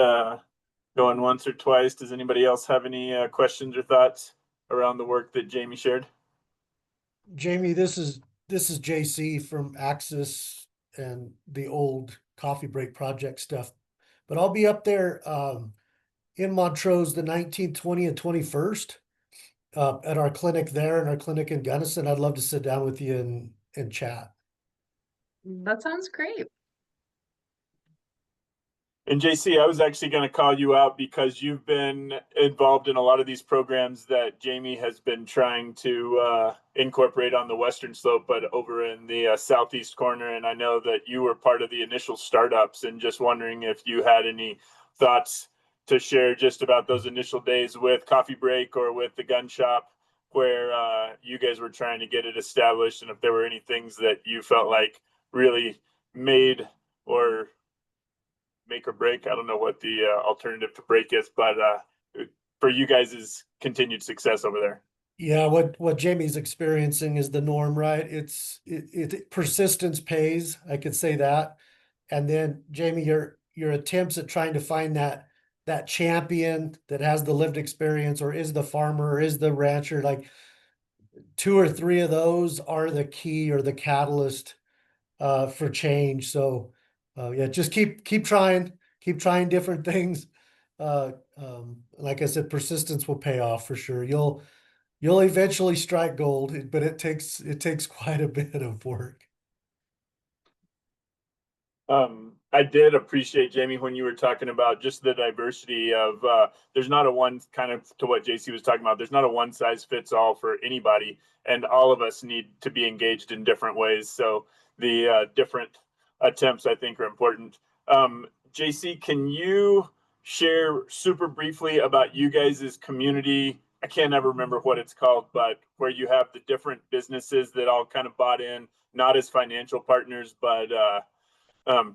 going once or twice, does anybody else have any questions or thoughts around the work that Jamie shared? Jamie, this is JC from Axis and the old Coffee Break Project stuff. But I'll be up there in Montrose the 19th, 20th, and 21st at our clinic there and our clinic in Gunnison. I'd love to sit down with you and chat. That sounds great. And JC, I was actually going to call you out because you've been involved in a lot of these programs that Jamie has been trying to incorporate on the Western Slope, but over in the southeast corner. And I know that you were part of the initial startups, and just wondering if you had any thoughts to share just about those initial days with Coffee Break or with the gun shop where you guys were trying to get it established, and if there were any things that you felt like really made or make or break. I don't know what the alternative to break is, but for you guys' continued success over there. Yeah, what Jamie's experiencing is the norm, right? It persistence pays, I could say that. And then Jamie, your attempts at trying to find that champion that has the lived experience, or is the farmer, or is the rancher, like 2 or 3 of those are the key or the catalyst for change. So yeah, just keep trying different things. Like I said, persistence will pay off for sure. You'll eventually strike gold, but it takes quite a bit of work. I did appreciate, Jamie, when you were talking about just the diversity of there's not a one, kind of to what JC was talking about, there's not a one size fits all for anybody, and all of us need to be engaged in different ways. So the different attempts, I think, are important. JC, can you share super briefly about you guys' community? I can't ever remember what it's called, but where you have the different businesses that all kind of bought in, not as financial partners, but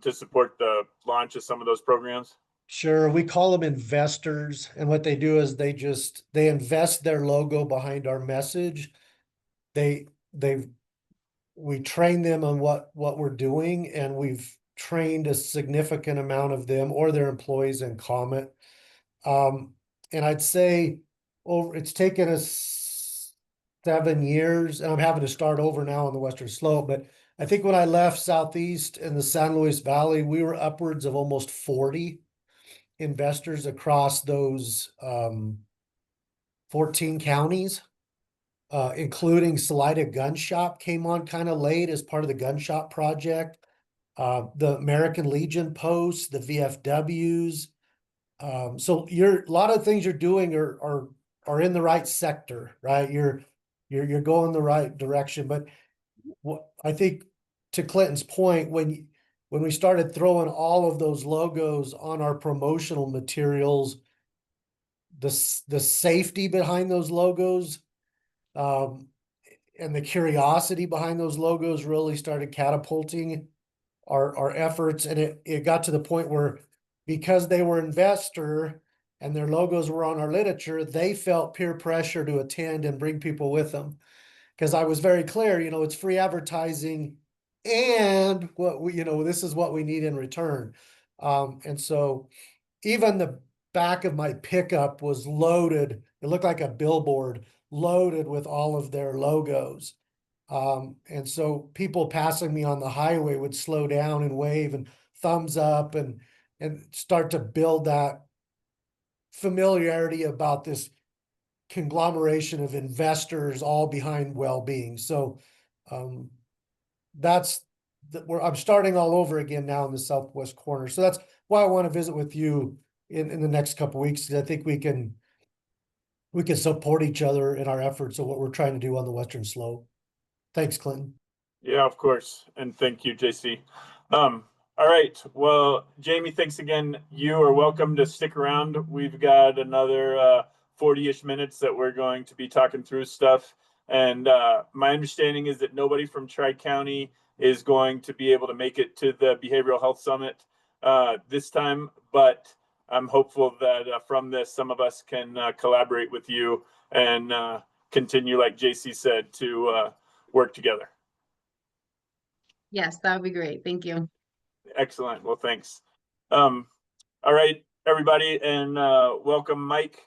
to support the launch of some of those programs? Sure, we call them investors, and what they do is they invest their logo behind our message. We train them on what we're doing, and we've trained a significant amount of them or their employees in Comet. And I'd say it's taken us 7 years, and I'm having to start over now on the Western Slope, but I think when I left Southeast in the San Luis Valley, we were upwards of almost 40 investors across those 14 counties, including Salida Gun Shop came on kind of late as part of the gun shop project. The American Legion posts, the VFWs. So a lot of things you're doing are in the right sector, right? You're going the right direction. But what I think, to Clinton's point, when we started throwing all of those logos on our promotional materials, the safety behind those logos, and the curiosity behind those logos really started catapulting our efforts. And it got to the point where, because they were investor and their logos were on our literature, they felt peer pressure to attend and bring people with them. Because I was very clear, it's free advertising, and this is what we need in return. And so even the back of my pickup was loaded. It looked like a billboard loaded with all of their logos. And so people passing me on the highway would slow down and wave and thumbs up and start to build that familiarity about this conglomeration of investors all behind well-being. So that's where I'm starting all over again now in the southwest corner. So that's why I want to visit with you in the next couple of weeks, because I think we can support each other in our efforts of what we're trying to do on the Western Slope. Thanks, Clinton. Yeah, of course. And thank you, JC. All right. Well, Jamie, thanks again. You are welcome to stick around. We've got another 40-ish minutes that we're going to be talking through stuff. And my understanding is that nobody from Tri-County is going to be able to make it to the Behavioral Health Summit this time, but I'm hopeful that from this, some of us can collaborate with you and continue, like JC said, to work together. Yes, that would be great. Thank you. Excellent. Well, thanks. All right, everybody, and welcome, Mike.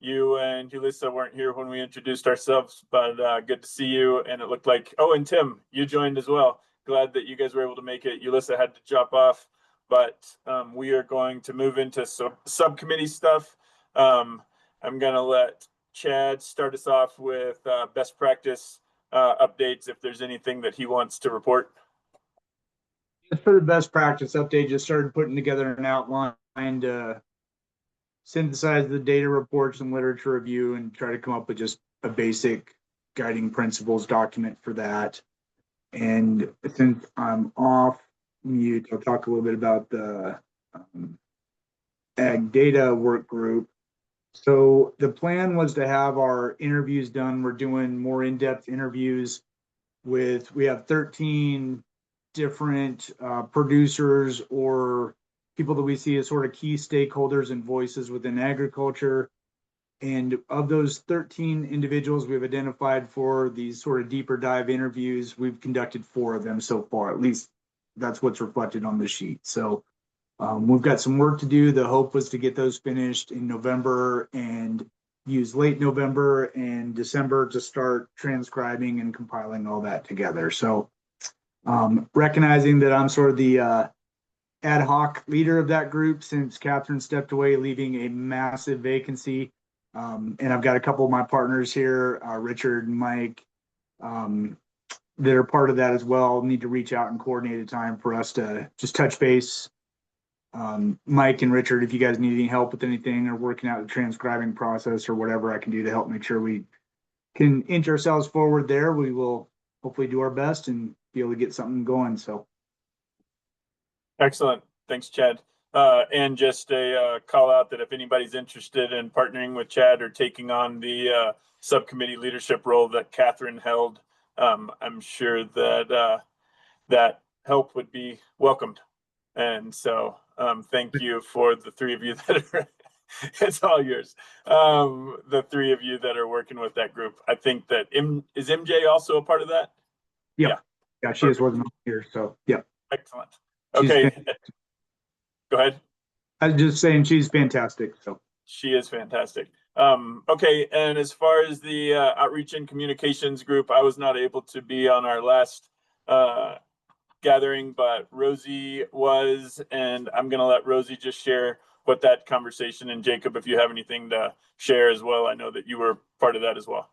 You and Julissa weren't here when we introduced ourselves, but good to see you. And it looked like, oh, and Tim, you joined as well. Glad that you guys were able to make it. Julissa had to drop off, but we are going to move into subcommittee stuff. I'm going to let Chad start us off with best practice updates, if there's anything that he wants to report. For the best practice update, just started putting together an outline to synthesize the data reports and literature review and try to come up with just a basic guiding principles document for that. And since I'm off mute, I'll talk a little bit about the ag data work group. So the plan was to have our interviews done. We're doing more in-depth interviews we have 13 different producers or people that we see as sort of key stakeholders and voices within agriculture. And of those 13 individuals we've identified for these sort of deeper dive interviews, we've conducted 4 of them so far. At least that's what's reflected on the sheet. So we've got some work to do. The hope was to get those finished in November and use late November and December to start transcribing and compiling all that together. So recognizing that I'm sort of the ad hoc leader of that group since Catherine stepped away, leaving a massive vacancy. And I've got a couple of my partners here, Richard and Mike, that are part of that as well. Need to reach out and coordinate a time for us to just touch base. Mike and Richard, if you guys need any help with anything or working out the transcribing process or whatever I can do to help make sure we can inch ourselves forward there, we will hopefully do our best and be able to get something going. So. Excellent. Thanks, Chad. And just a call out that if anybody's interested in partnering with Chad or taking on the subcommittee leadership role that Catherine held, I'm sure that that help would be welcomed. And so thank you for the 3 of you that are, it's all yours. The 3 of you that are working with that group. I think that, is MJ also a part of that? Yeah, she is working on here. So, yeah. Excellent. Okay. Go ahead. I was just saying she's fantastic. So she is fantastic. Okay, and as far as the outreach and communications group, I was not able to be on our last gathering, but Rosie was, and I'm going to let Rosie just share what that conversation, and Jacob, if you have anything to share as well, I know that you were part of that as well.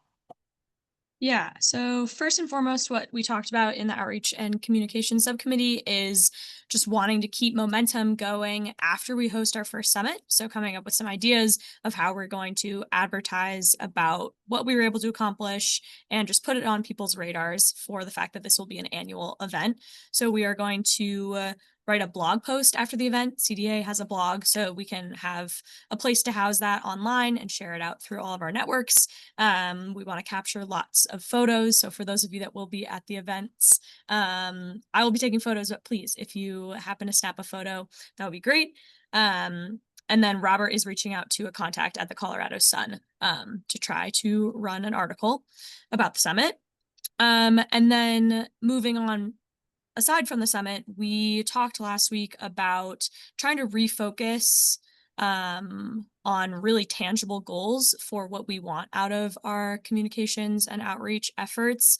Yeah, so first and foremost, what we talked about in the outreach and communication subcommittee is just wanting to keep momentum going after we host our first summit. So coming up with some ideas of how we're going to advertise about what we were able to accomplish and just put it on people's radars for the fact that this will be an annual event. So we are going to write a blog post after the event. CDA has a blog, so we can have a place to house that online and share it out through all of our networks. We want to capture lots of photos. So for those of you that will be at the events, I will be taking photos, but please, if you happen to snap a photo, that would be great. And then Robert is reaching out to a contact at the Colorado Sun to try to run an article about the summit. And then moving on, aside from the summit, we talked last week about trying to refocus on really tangible goals for what we want out of our communications and outreach efforts.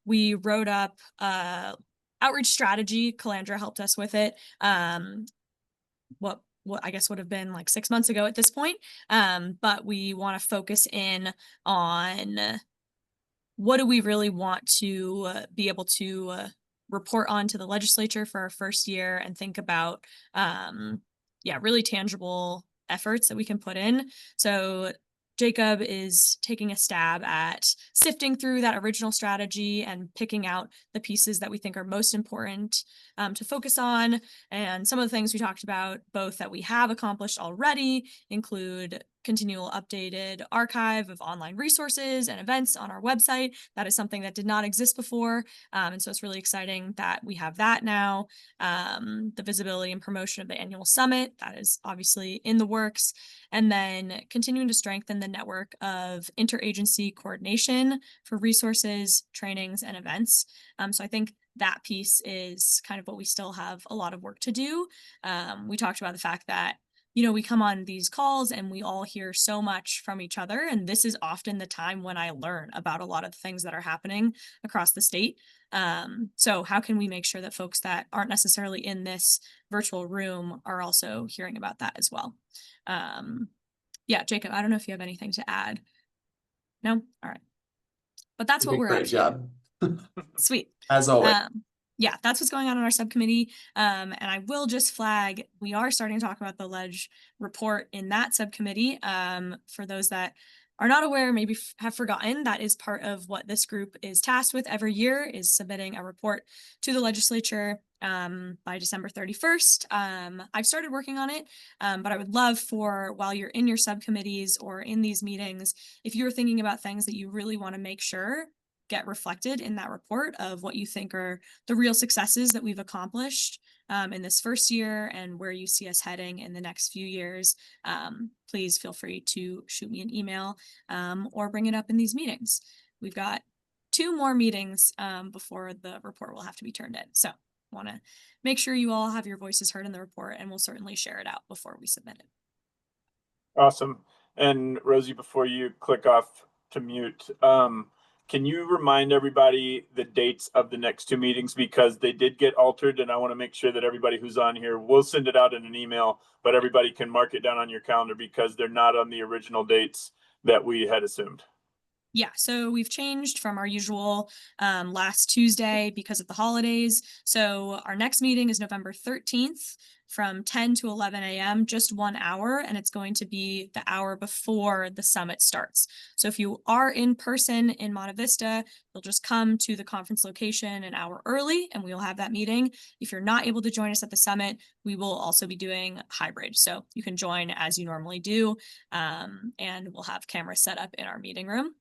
We wrote up outreach strategy. Calandra helped us with it. What I guess would have been like 6 months ago at this point. But we want to focus in on what do we really want to be able to report on to the legislature for our first year and think about, really tangible efforts that we can put in. So Jacob is taking a stab at sifting through that original strategy and picking out the pieces that we think are most important to focus on. And some of the things we talked about, both that we have accomplished already, include continual updated archive of online resources and events on our website. That is something that did not exist before. And so it's really exciting that we have that now. The visibility and promotion of the annual summit, that is obviously in the works. And then continuing to strengthen the network of interagency coordination for resources, trainings, and events. So I think that piece is kind of what we still have a lot of work to do. We talked about the fact that we come on these calls and we all hear so much from each other. And this is often the time when I learn about a lot of the things that are happening across the state. So how can we make sure that folks that aren't necessarily in this virtual room are also hearing about that as well? Jacob, I don't know if you have anything to add. No? All right. But that's what we're up to. Great job. Sweet. As always. That's what's going on in our subcommittee. And I will just flag, we are starting to talk about the ledge report in that subcommittee. For those that are not aware, maybe have forgotten, that is part of what this group is tasked with every year, is submitting a report to the legislature by December 31st. I've started working on it, but I would love for, while you're in your subcommittees or in these meetings, if you're thinking about things that you really want to make sure get reflected in that report of what you think are the real successes that we've accomplished in this first year and where you see us heading in the next few years, please feel free to shoot me an email or bring it up in these meetings. We've got 2 more meetings before the report will have to be turned in. So want to make sure you all have your voices heard in the report, and we'll certainly share it out before we submit it. Awesome. And Rosie, before you click off to mute, can you remind everybody the dates of the next 2 meetings, because they did get altered, and I want to make sure that everybody who's on here, we'll send it out in an email, but everybody can mark it down on your calendar because they're not on the original dates that we had assumed. Yeah, so we've changed from our usual last Tuesday because of the holidays. So our next meeting is November 13th from 10 to 11 a.m., just 1 hour, and it's going to be the hour before the summit starts. So if you are in person in Monte Vista, you'll just come to the conference location an hour early and we'll have that meeting. If you're not able to join us at the summit, we will also be doing hybrid. So you can join as you normally do, and we'll have cameras set up in our meeting room.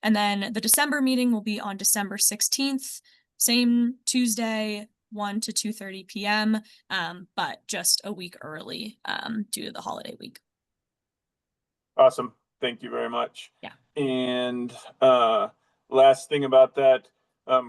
And then the December meeting will be on December 16th, same Tuesday, 1 to 2:30 p.m., but just a week early due to the holiday week. Awesome. Thank you very much. Yeah. And last thing about that,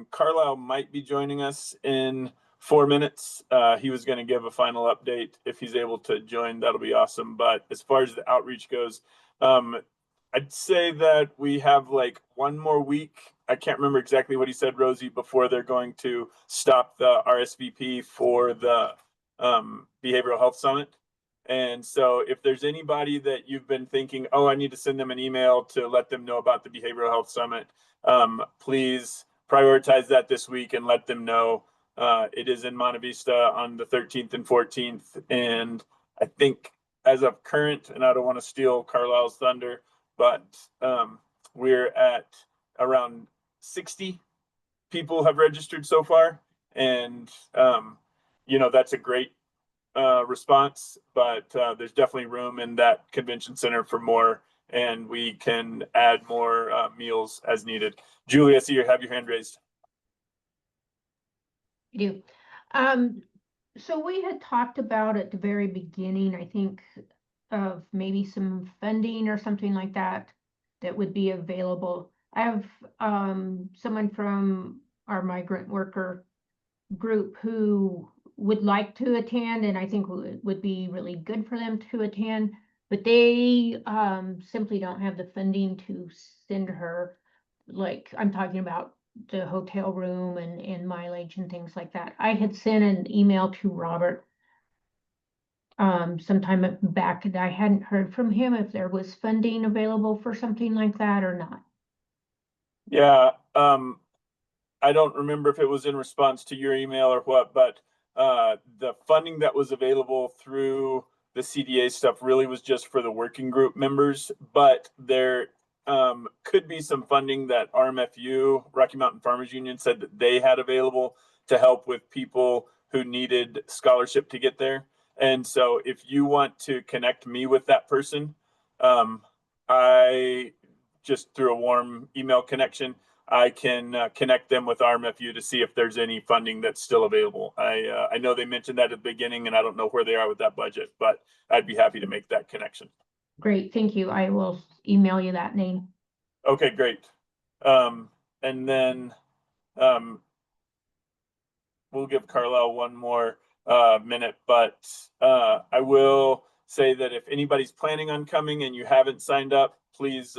Carlisle might be joining us in 4 minutes. He was going to give a final update. If he's able to join, that'll be awesome. But as far as the outreach goes, I'd say that we have like 1 more week. I can't remember exactly what he said, Rosie, before they're going to stop the RSVP for the Behavioral Health Summit. And so if there's anybody that you've been thinking, oh, I need to send them an email to let them know about the Behavioral Health Summit, please prioritize that this week and let them know. It is in Monte Vista on the 13th and 14th. And I think as of current, and I don't want to steal Carlisle's thunder, but we're at around 60 people have registered so far. And, you know, that's a great response, but there's definitely room in that convention center for more, and we can add more meals as needed. Julie, I see you have your hand raised. I do. So we had talked about at the very beginning, I think, of maybe some funding or something like that that would be available. I have someone from our migrant worker group who would like to attend, and I think would be really good for them to attend, but they simply don't have the funding to send her, like I'm talking about the hotel room and mileage and things like that. I had sent an email to Robert sometime back, and I hadn't heard from him if there was funding available for something like that or not. Yeah, I don't remember if it was in response to your email or what, but the funding that was available through the CDA stuff really was just for the working group members, but there could be some funding that RMFU, Rocky Mountain Farmers Union, said that they had available to help with people who needed scholarship to get there. And so if you want to connect me with that person, I just through a warm email connection, I can connect them with RMFU to see if there's any funding that's still available. I know they mentioned that at the beginning, and I don't know where they are with that budget, but I'd be happy to make that connection. Great, thank you. I will email you that name. Okay, great. And then we'll give Carlisle 1 more minute, but I will say that if anybody's planning on coming and you haven't signed up, please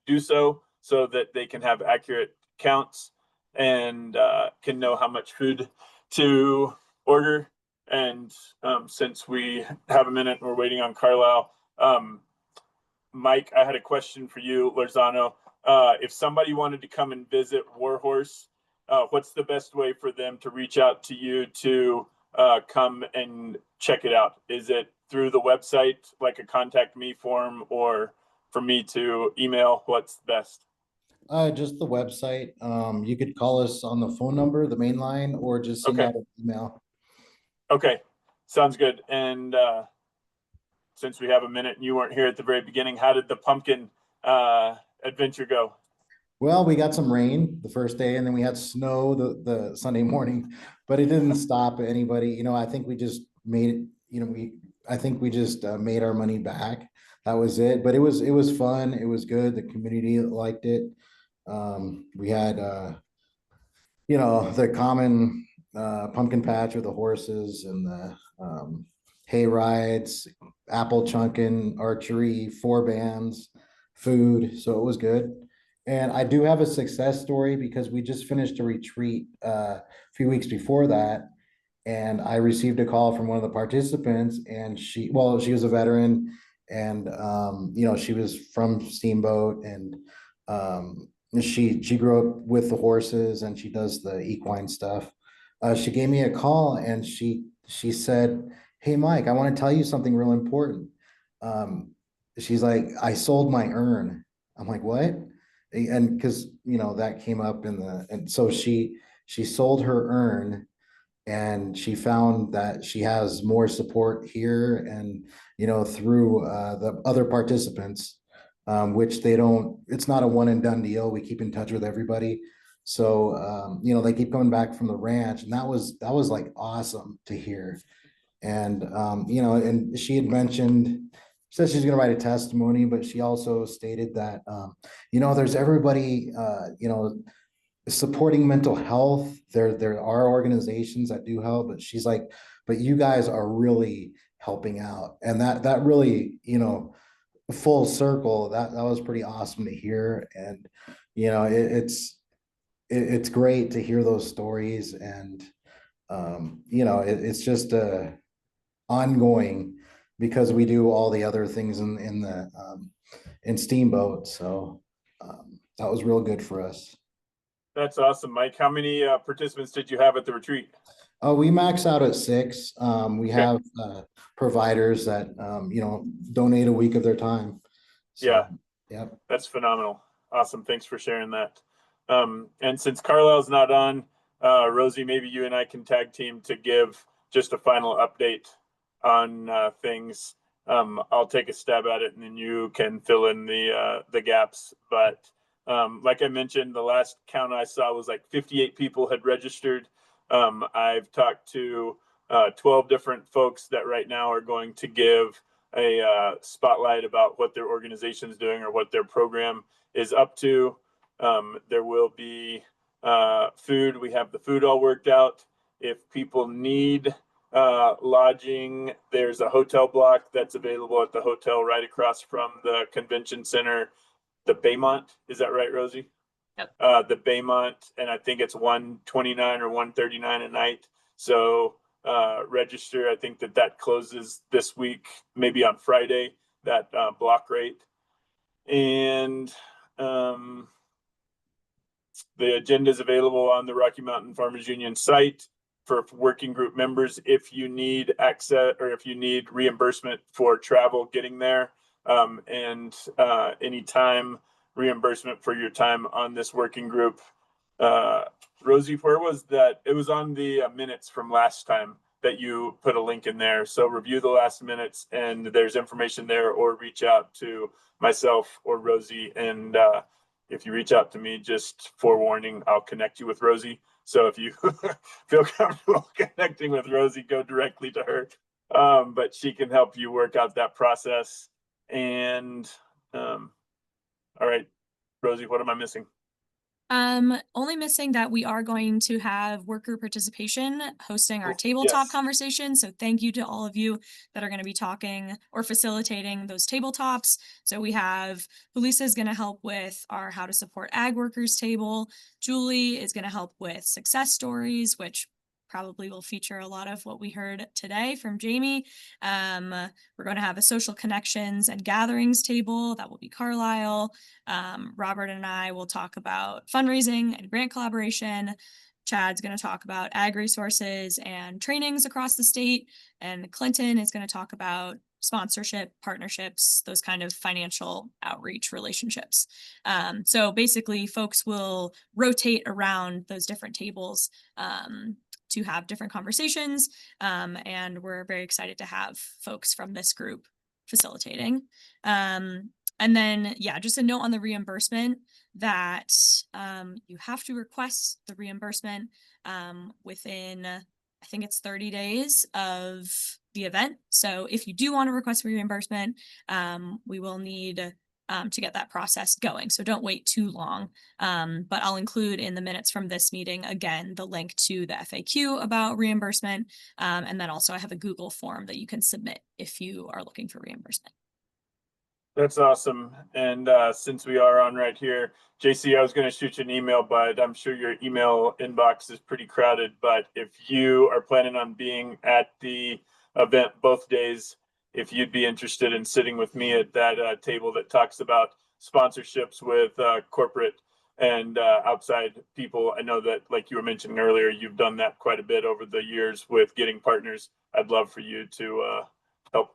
do so that they can have accurate counts and can know how much food to order. And since we have a minute and we're waiting on Carlisle, Mike, I had a question for you, Lozano. If somebody wanted to come and visit Warhorse, what's the best way for them to reach out to you to come and check it out? Is it through the website, like a contact me form, or for me to email? What's best? Just the website. You could call us on the phone number, the main line, or just send out an email. Okay, sounds good. And since we have a minute and you weren't here at the very beginning, how did the pumpkin adventure go? Well, we got some rain the first day and then we had snow the Sunday morning, but it didn't stop anybody. You know, I think we just made it, you know, I think we just made our money back. That was it. But it was fun. It was good. The community liked it. We had, you know, the common pumpkin patch with the horses and the hay rides, apple chunking, archery, 4 bands, food. So it was good. And I do have a success story because we just finished a retreat a few weeks before that. And I received a call from one of the participants, and she was a veteran, and you know, she was from Steamboat, and she grew up with the horses, and she does the equine stuff. She gave me a call, and she said, "Hey, Mike, I want to tell you something real important." Um, she's like, "I sold my urn." I'm like, "What?" And because you know that came up and so she sold her urn, and she found that she has more support here and you know through the other participants, which they don't, it's not a one and done deal. We keep in touch with everybody, so you know they keep coming back from the ranch, and that was like awesome to hear. And you know, and she had mentioned, said she's going to write a testimony, but she also stated that you know there's everybody you know supporting mental health. There are organizations that do help, but she's like, but you guys are really helping out. And that really, you know, full circle, that was pretty awesome to hear. And, you know, it's great to hear those stories. And, you know, it's just ongoing because we do all the other things in the, in Steamboat. So that was real good for us. That's awesome, Mike. How many participants did you have at the retreat? Oh, we max out at 6. We have providers that you know donate a week of their time. So, yeah, that's phenomenal. Awesome. Thanks for sharing that. And since Carlisle's not on, Rosie, maybe you and I can tag team to give just a final update on things. I'll take a stab at it, and then you can fill in the gaps. But like I mentioned, the last count I saw was like 58 people had registered. I've talked to 12 different folks that right now are going to give a spotlight about what their organization is doing or what their program is up to. There will be food. We have the food all worked out. If people need lodging, there's a hotel block that's available at the hotel right across from the convention center. The Baymont, is that right, Rosie? Yep. The Baymont, and I think it's $129 or $139 a night. So register. I think that closes this week, maybe on Friday, that block rate. And the agenda is available on the Rocky Mountain Farmers Union site for working group members if you need access or if you need reimbursement for travel getting there. And anytime reimbursement for your time on this working group. Rosie, where was that? It was on the minutes from last time that you put a link in there. So review the last minutes and there's information there, or reach out to myself or Rosie. And if you reach out to me, just forewarning, I'll connect you with Rosie. So if you feel comfortable connecting with Rosie, go directly to her. But she can help you work out that process. And all right, Rosie, what am I missing? Only missing that we are going to have work group participation hosting our tabletop conversation. So thank you to all of you that are going to be talking or facilitating those tabletops. So we have Felisa is going to help with our How to Support Ag Workers table. Julie is going to help with success stories, which probably will feature a lot of what we heard today from Jamie. We're going to have a social connections and gatherings table. That will be Carlisle. Robert and I will talk about fundraising and grant collaboration. Chad's going to talk about ag resources and trainings across the state. And Clinton is going to talk about sponsorship, partnerships, those kind of financial outreach relationships. So basically folks will rotate around those different tables to have different conversations. And we're very excited to have folks from this group facilitating. And then, yeah, just a note on the reimbursement that you have to request the reimbursement within, I think it's 30 days of the event. So if you do want to request reimbursement, we will need to get that process going. So don't wait too long. But I'll include in the minutes from this meeting, again, the link to the FAQ about reimbursement. And then also I have a Google form that you can submit if you are looking for reimbursement. That's awesome. And since we are on right here, JC, I was going to shoot you an email, but I'm sure your email inbox is pretty crowded. But if you are planning on being at the event both days, if you'd be interested in sitting with me at that table that talks about sponsorships with corporate and outside people, I know that, like you were mentioning earlier, you've done that quite a bit over the years with getting partners. I'd love for you to help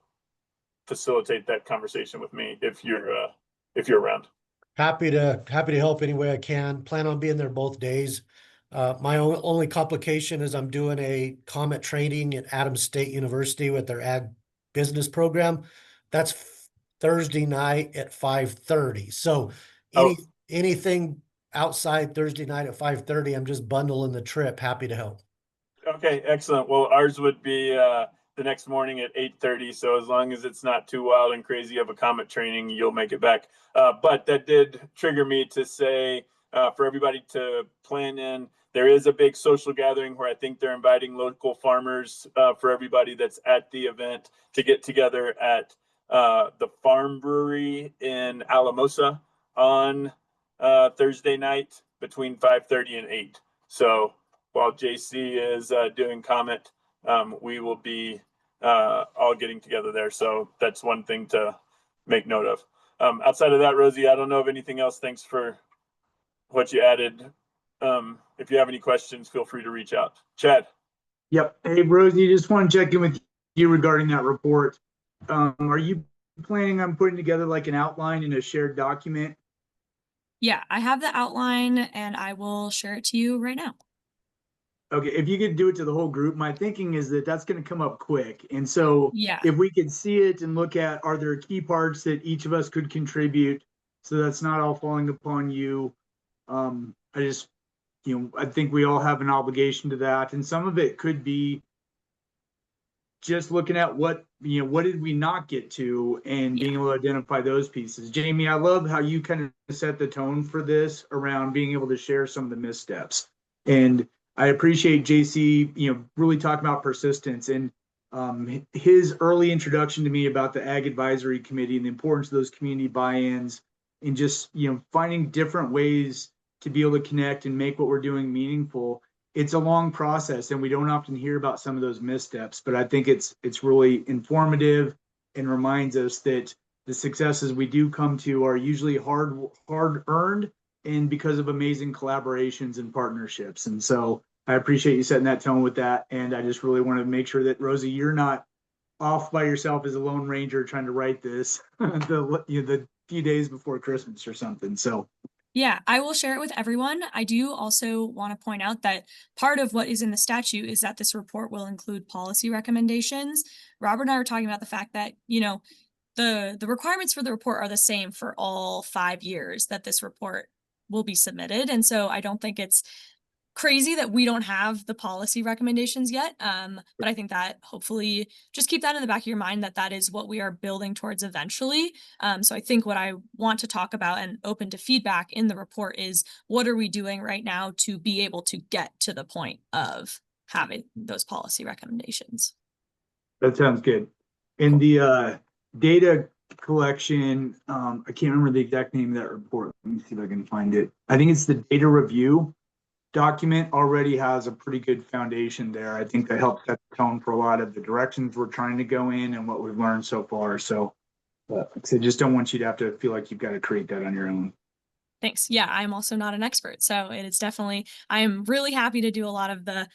facilitate that conversation with me if you're around. Happy to help any way I can. Plan on being there both days. My only complication is I'm doing a COMET training at Adams State University with their ag business program. That's Thursday night at 5:30. So anything outside Thursday night at 5:30, I'm just bundling the trip. Happy to help. Okay, excellent. Well, ours would be the next morning at 8:30. So as long as it's not too wild and crazy of a COMET training, you'll make it back. But that did trigger me to say for everybody to plan in. There is a big social gathering where I think they're inviting local farmers for everybody that's at the event to get together at the Farm Brewery in Alamosa on Thursday night between 5:30 and 8. So while JC is doing COMET, we will be all getting together there. So that's one thing to make note of. Outside of that, Rosie, I don't know of anything else. Thanks for what you added. If you have any questions, feel free to reach out. Chad. Yep. Hey, Rosie, just want to check in with you regarding that report. Are you planning on putting together like an outline in a shared document? Yeah, I have the outline and I will share it to you right now. Okay, if you could do it to the whole group, my thinking is that that's going to come up quick. And so Yeah. if we could see it and look at, are there key parts that each of us could contribute so that's not all falling upon you? I just, I think we all have an obligation to that. And some of it could be just looking at what did we not get to and being able to identify those pieces. Jamie, I love how you kind of set the tone for this around being able to share some of the missteps. And I appreciate JC, really talking about persistence and his early introduction to me about the Ag Advisory Committee and the importance of those community buy-ins and just, finding different ways to be able to connect and make what we're doing meaningful. It's a long process and we don't often hear about some of those missteps, but I think it's really informative and reminds us that the successes we do come to are usually hard earned and because of amazing collaborations and partnerships. And so I appreciate you setting that tone with that. And I just really want to make sure that, Rosie, you're not off by yourself as a lone ranger trying to write this the few days before Christmas or something. So yeah, I will share it with everyone. I do also want to point out that part of what is in the statute is that this report will include policy recommendations. Robert and I were talking about the fact that, the requirements for the report are the same for all 5 years that this report will be submitted. And so I don't think it's crazy that we don't have the policy recommendations yet. But I think that hopefully just keep that in the back of your mind that is what we are building towards eventually. So I think what I want to talk about and open to feedback in the report is what are we doing right now to be able to get to the point of having those policy recommendations. That sounds good. In the data collection, I can't remember the exact name of that report. Let me see if I can find it. I think it's the data review document already has a pretty good foundation there. I think that helps set the tone for a lot of the directions we're trying to go in and what we've learned so far. So I just don't want you to have to feel like you've got to create that on your own. Thanks. Yeah, I'm also not an expert. So it is definitely, I'm really happy to do a lot of the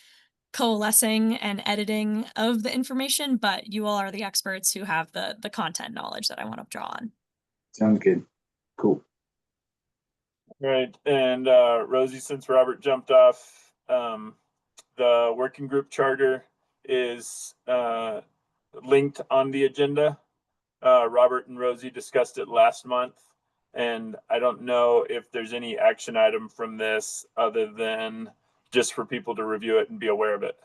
coalescing and editing of the information, but you all are the experts who have the content knowledge that I want to draw on. Sounds good. Cool. Right. And Rosie, since Robert jumped off, the working group charter is linked on the agenda. Robert and Rosie discussed it last month, and I don't know if there's any action item from this other than just for people to review it and be aware of it.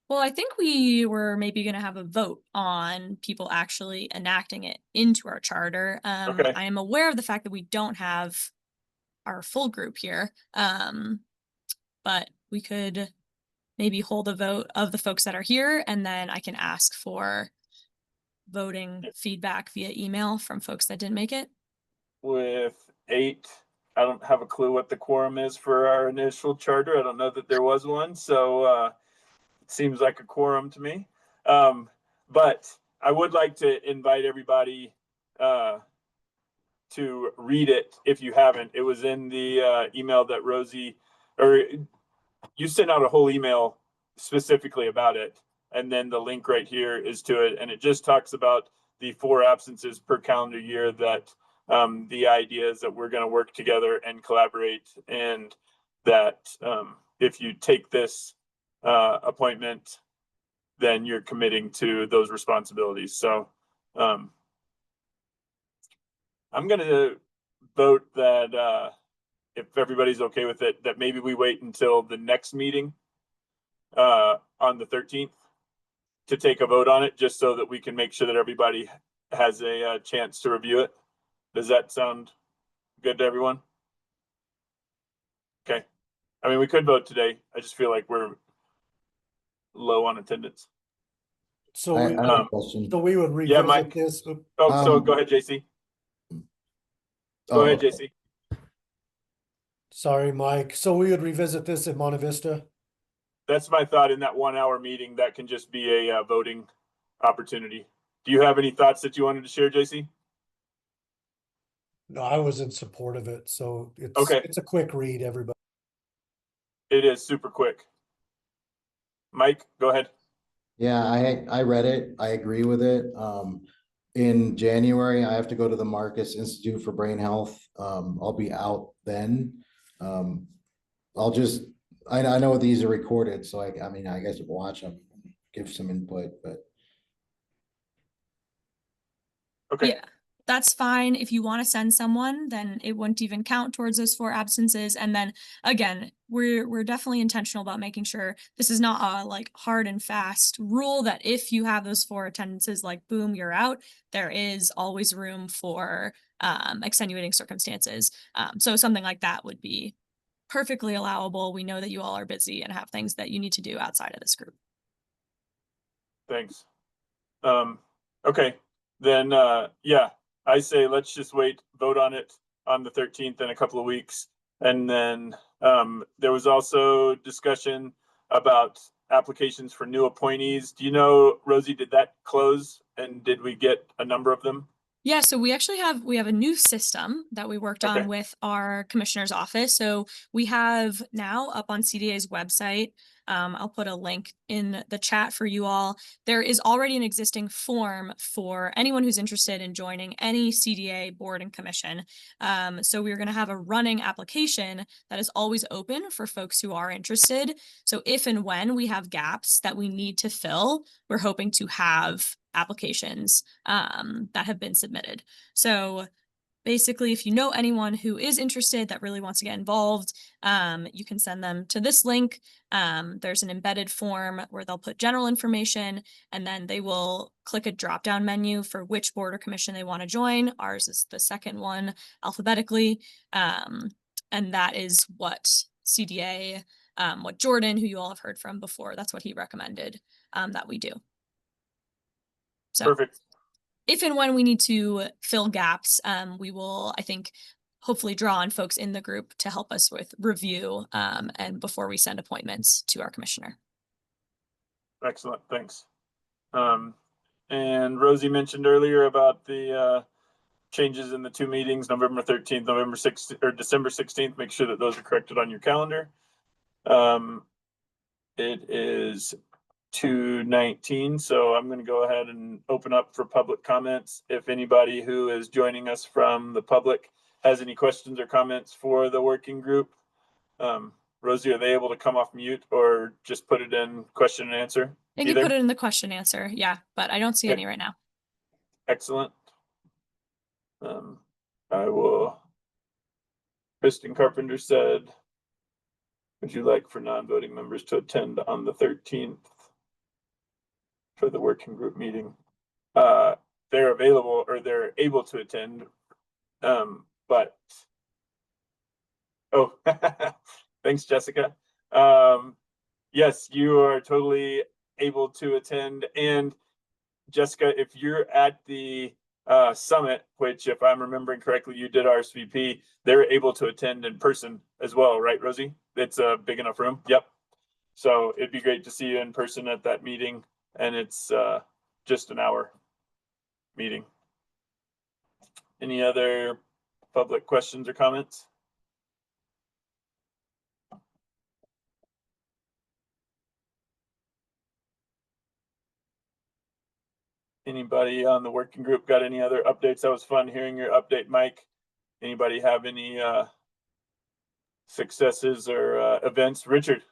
Well, I think we were maybe going to have a vote on people actually enacting it into our charter. Okay. I am aware of the fact that we don't have our full group here, but we could maybe hold a vote of the folks that are here, and then I can ask for voting feedback via email from folks that didn't make it. With 8, I don't have a clue what the quorum is for our initial charter. I don't know that there was one, so it seems like a quorum to me. But I would like to invite everybody to read it if you haven't. It was in the email that Rosie, or you sent out a whole email specifically about it. And then the link right here is to it. And it just talks about the 4 absences per calendar year, that the idea is that we're going to work together and collaborate. And that if you take this appointment, then you're committing to those responsibilities. So I'm going to vote that if everybody's okay with it, that maybe we wait until the next meeting on the 13th to take a vote on it, just so that we can make sure that everybody has a chance to review it. Does that sound good to everyone? Okay. I mean, we could vote today. I just feel like we're low on attendance. So I we, have a question. so we would Yeah, revisit Mike. this. Oh, so go ahead, JC. Go ahead, okay. JC. Sorry, Mike. So we would revisit this at Monte Vista. That's my thought. In that 1 hour meeting, that can just be a voting opportunity. Do you have any thoughts that you wanted to share, JC? No, I was in support of it. So Okay. it's a quick read, everybody. It is super quick. Mike, go ahead. Yeah, I read it. I agree with it. In January, I have to go to the Marcus Institute for Brain Health. I'll be out then. I know these are recorded, so I mean, I guess we'll watch them, give some input, but. Okay. Yeah, that's fine. If you want to send someone, then it wouldn't even count towards those 4 absences. And then again, we're definitely intentional about making sure this is not a like hard and fast rule that if you have those 4 attendances, like boom, you're out. There is always room for extenuating circumstances. So something like that would be perfectly allowable. We know that you all are busy and have things that you need to do outside of this group. Thanks. Okay, then yeah, I say let's just vote on it on the 13th in a couple of weeks. And then there was also discussion about applications for new appointees. Do you know, Rosie, did that close, and did we get a number of them? Yeah, so we actually have a new system that we worked on with our commissioner's office. So we have now up on CDA's website. I'll put a link in the chat for you all. There is already an existing form for anyone who's interested in joining any CDA board and commission. So we're going to have a running application that is always open for folks who are interested. So if and when we have gaps that we need to fill, we're hoping to have applications that have been submitted. So basically, if you know anyone who is interested that really wants to get involved, you can send them to this link. There's an embedded form where they'll put general information, and then they will click a drop-down menu for which board or commission they want to join. Ours is the second one alphabetically. And that is what CDA, what Jordan, who you all have heard from before, that's what he recommended that we do. So perfect. If and when we need to fill gaps, we will, I think, hopefully draw on folks in the group to help us with review and before we send appointments to our commissioner. Excellent, thanks. And Rosie mentioned earlier about the changes in the 2 meetings, November 13th, November 6th, or December 16th. Make sure that those are corrected on your calendar. It is 2:19, so I'm going to go ahead and open up for public comments. If anybody who is joining us from the public has any questions or comments for the working group. Rosie, are they able to come off mute or just put it in question and answer? They can put it in the question answer, yeah, but I don't see any right now. Excellent. I will. Kristen Carpenter said, would you like for non-voting members to attend on the 13th for the working group meeting? They're available or they're able to attend, but oh, thanks, Jessica. Yes, you are totally able to attend. And Jessica, if you're at the summit, which if I'm remembering correctly, you did RSVP, they're able to attend in person as well, right, Rosie? It's a big enough room. Yep. So it'd be great to see you in person at that meeting. And it's just an hour meeting. Any other public questions or comments? Anybody on the working group got any other updates? That was fun hearing your update, Mike. Anybody have any successes or events? Richard.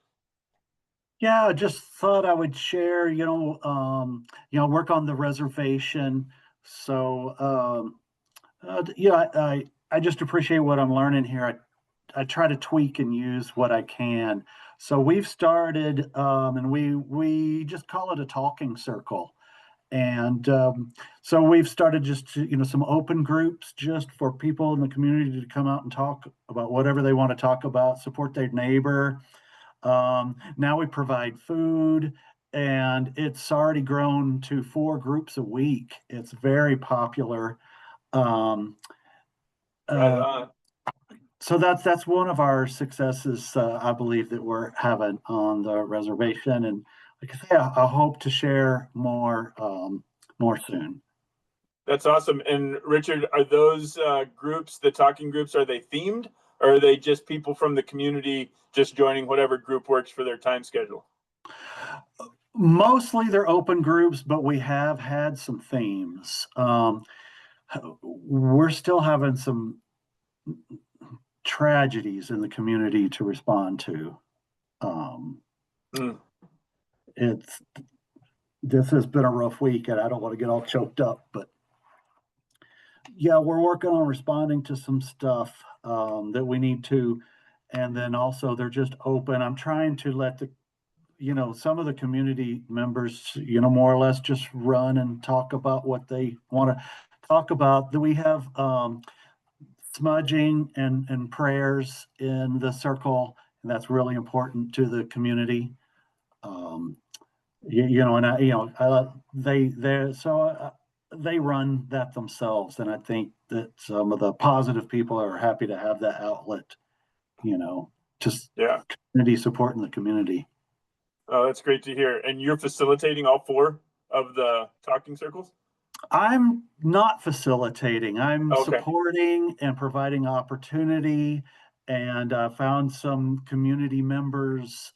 Yeah, I just thought I would share, work on the reservation. So, I just appreciate what I'm learning here. I try to tweak and use what I can. So we've started, and we just call it a talking circle. And so we've started just some open groups just for people in the community to come out and talk about whatever they want to talk about, support their neighbor. Now we provide food, and it's already grown to 4 groups a week. It's very popular. Right on. So that's one of our successes, I believe, that we're having on the reservation. And like I say, I hope to share more soon. That's awesome. And Richard, are those groups, the talking groups, are they themed, or are they just people from the community just joining whatever group works for their time schedule? Mostly they're open groups, but we have had some themes. We're still having some tragedies in the community to respond to. This has been a rough week, and I don't want to get all choked up, but yeah, we're working on responding to some stuff that we need to, and then also they're just open. I'm trying to let some of the community members, more or less just run and talk about what they want to talk about. We have smudging and prayers in the circle, and that's really important to the community. They run that themselves, and I think that some of the positive people are happy to have that outlet. Just community support in the community. Oh, that's great to hear. And you're facilitating all 4 of the talking circles? I'm not facilitating. I'm supporting and providing opportunity, and found some community members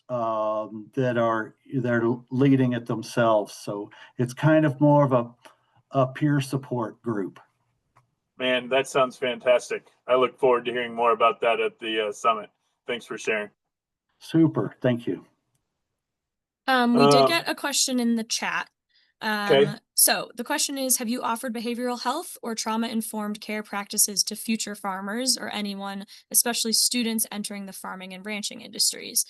they're leading it themselves. So it's kind of more of a peer support group. Man, that sounds fantastic. I look forward to hearing more about that at the summit. Thanks for sharing. Super. Thank you. We did get a question in the chat. Okay. So the question is, have you offered behavioral health or trauma-informed care practices to future farmers or anyone, especially students entering the farming and ranching industries?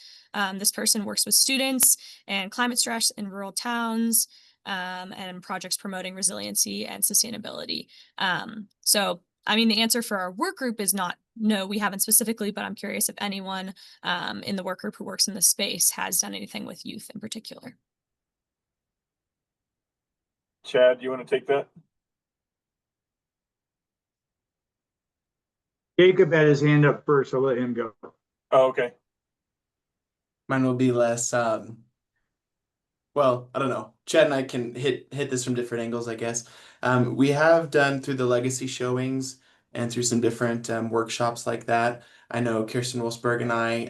This person works with students and climate stress in rural towns, and projects promoting resiliency and sustainability. So, I mean, the answer for our work group is not, no, we haven't specifically, but I'm curious if anyone in the work group who works in this space has done anything with youth in particular. Chad, you want to take that? Jacob had his hand up first. I'll let him go. Oh, okay. Mine will be less, well, I don't know. Chad and I can hit this from different angles, I guess. We have done through the legacy showings and through some different workshops like that. I know Kirsten Wolfsberg and I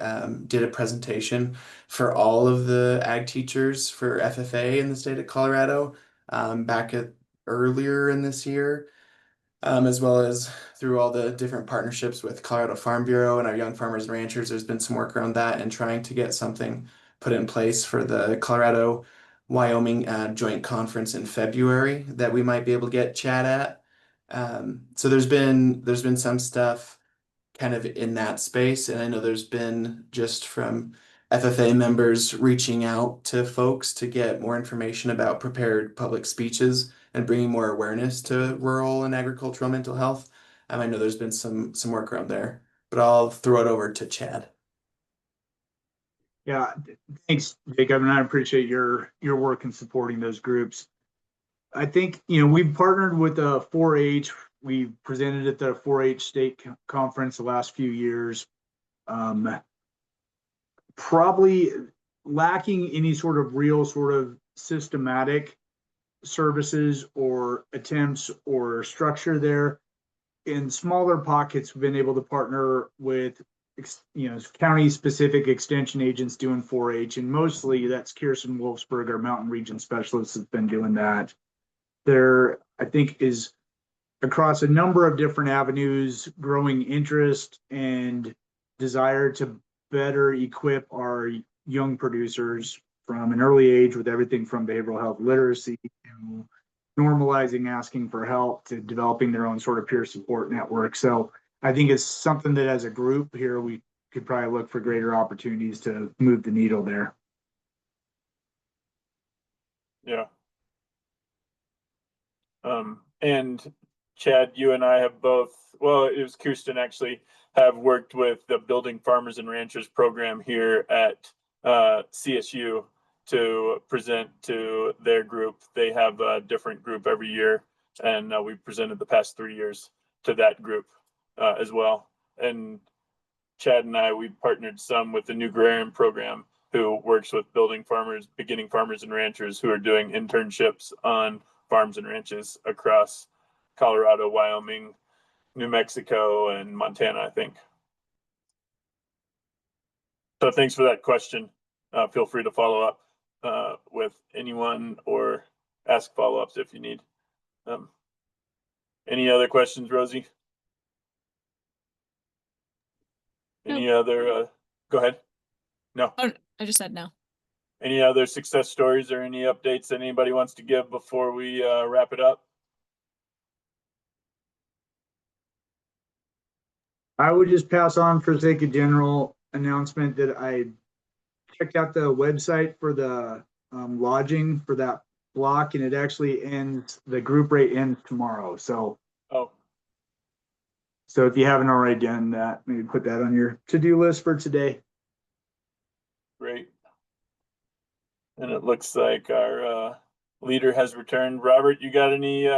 did a presentation for all of the ag teachers for FFA in the state of Colorado back earlier in this year, as well as through all the different partnerships with Colorado Farm Bureau and our young farmers and ranchers. There's been some work around that and trying to get something put in place for the Colorado Wyoming joint conference in February that we might be able to get Chad at. So there's been some stuff kind of in that space, and I know there's been just from FFA members reaching out to folks to get more information about prepared public speeches and bringing more awareness to rural and agricultural mental health. I know there's been some work around there, but I'll throw it over to Chad. Yeah, thanks, Jacob, and I appreciate your work in supporting those groups. I think, we've partnered with 4-H. We presented at the 4-H state conference the last few years. Probably lacking any sort of real sort of systematic services or attempts or structure there. In smaller pockets, we've been able to partner with county specific extension agents doing 4-H, and mostly that's Kirsten Wolfsburg, our mountain region specialist, has been doing that. There, I think, is across a number of different avenues, growing interest and desire to better equip our young producers from an early age with everything from behavioral health literacy to normalizing asking for help to developing their own sort of peer support network. So I think it's something that as a group here, we could probably look for greater opportunities to move the needle there. Yeah. And Chad, you and I have both, well, it was Kirsten actually, have worked with the Building Farmers and Ranchers program here at CSU to present to their group. They have a different group every year, and we've presented the past 3 years to that group as well. And Chad and I, we've partnered some with the New Agrarian program, who works with beginning farmers and ranchers who are doing internships on farms and ranches across Colorado, Wyoming, New Mexico, and Montana, I think. So thanks for that question. Feel free to follow up with anyone or ask follow-ups if you need. Any other questions, Rosie? Any other, go ahead. No. Oh, I just said no. Any other success stories or any updates that anybody wants to give before we wrap it up? I would just pass on for sake of general announcement that I checked out the website for the lodging for that block, and it actually ends, the group rate ends tomorrow. So, so if you haven't already done that, maybe put that on your to-do list for today. Great. And it looks like our leader has returned. Robert, you got any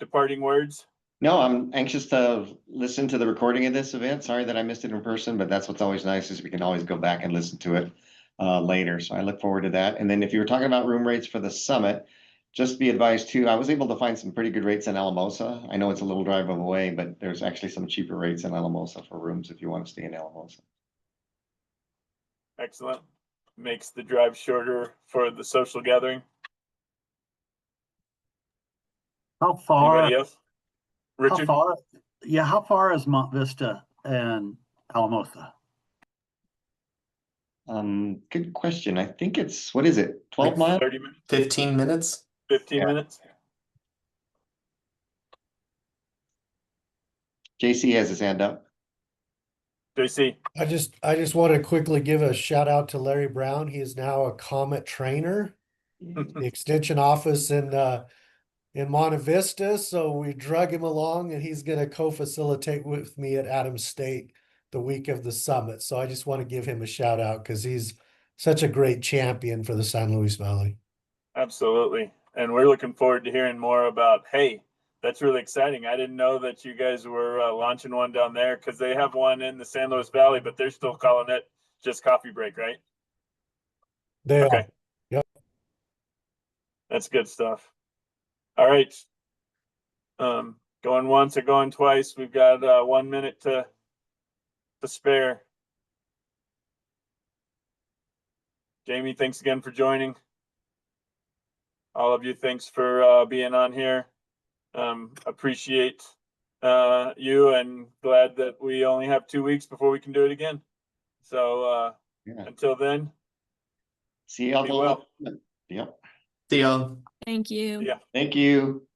departing words? No, I'm anxious to listen to the recording of this event. Sorry that I missed it in person, but that's what's always nice is we can always go back and listen to it later. So I look forward to that. And then if you were talking about room rates for the summit, just be advised too, I was able to find some pretty good rates in Alamosa. I know it's a little drive away, but there's actually some cheaper rates in Alamosa for rooms if you want to stay in Alamosa. Excellent. Makes the drive shorter for the social gathering. How far? Anybody else? Richard? How far is Monte Vista and Alamosa? Good question. I think it's, what is it? 12 miles? 30 minutes? 15 minutes? 15 minutes? JC has his hand up. JC. I just want to quickly give a shout out to Larry Brown. He is now a Comet trainer, the extension office in Monte Vista. So we drug him along, and he's going to co-facilitate with me at Adams State the week of the summit. So I just want to give him a shout out because he's such a great champion for the San Luis Valley. Absolutely. And we're looking forward to hearing more about, hey, that's really exciting. I didn't know that you guys were launching one down there, because they have one in the San Luis Valley, but they're still calling it just coffee break, right? They Okay. are. Yep. That's good stuff. All right. Going once or going twice. We've got 1 minute to spare. Jamie, thanks again for joining. All of you, thanks for being on here. Appreciate you, and glad that we only have 2 weeks before we can do it again. So until then, see y'all. be well. Yep. See y'all. Thank you. Yeah. Thank you.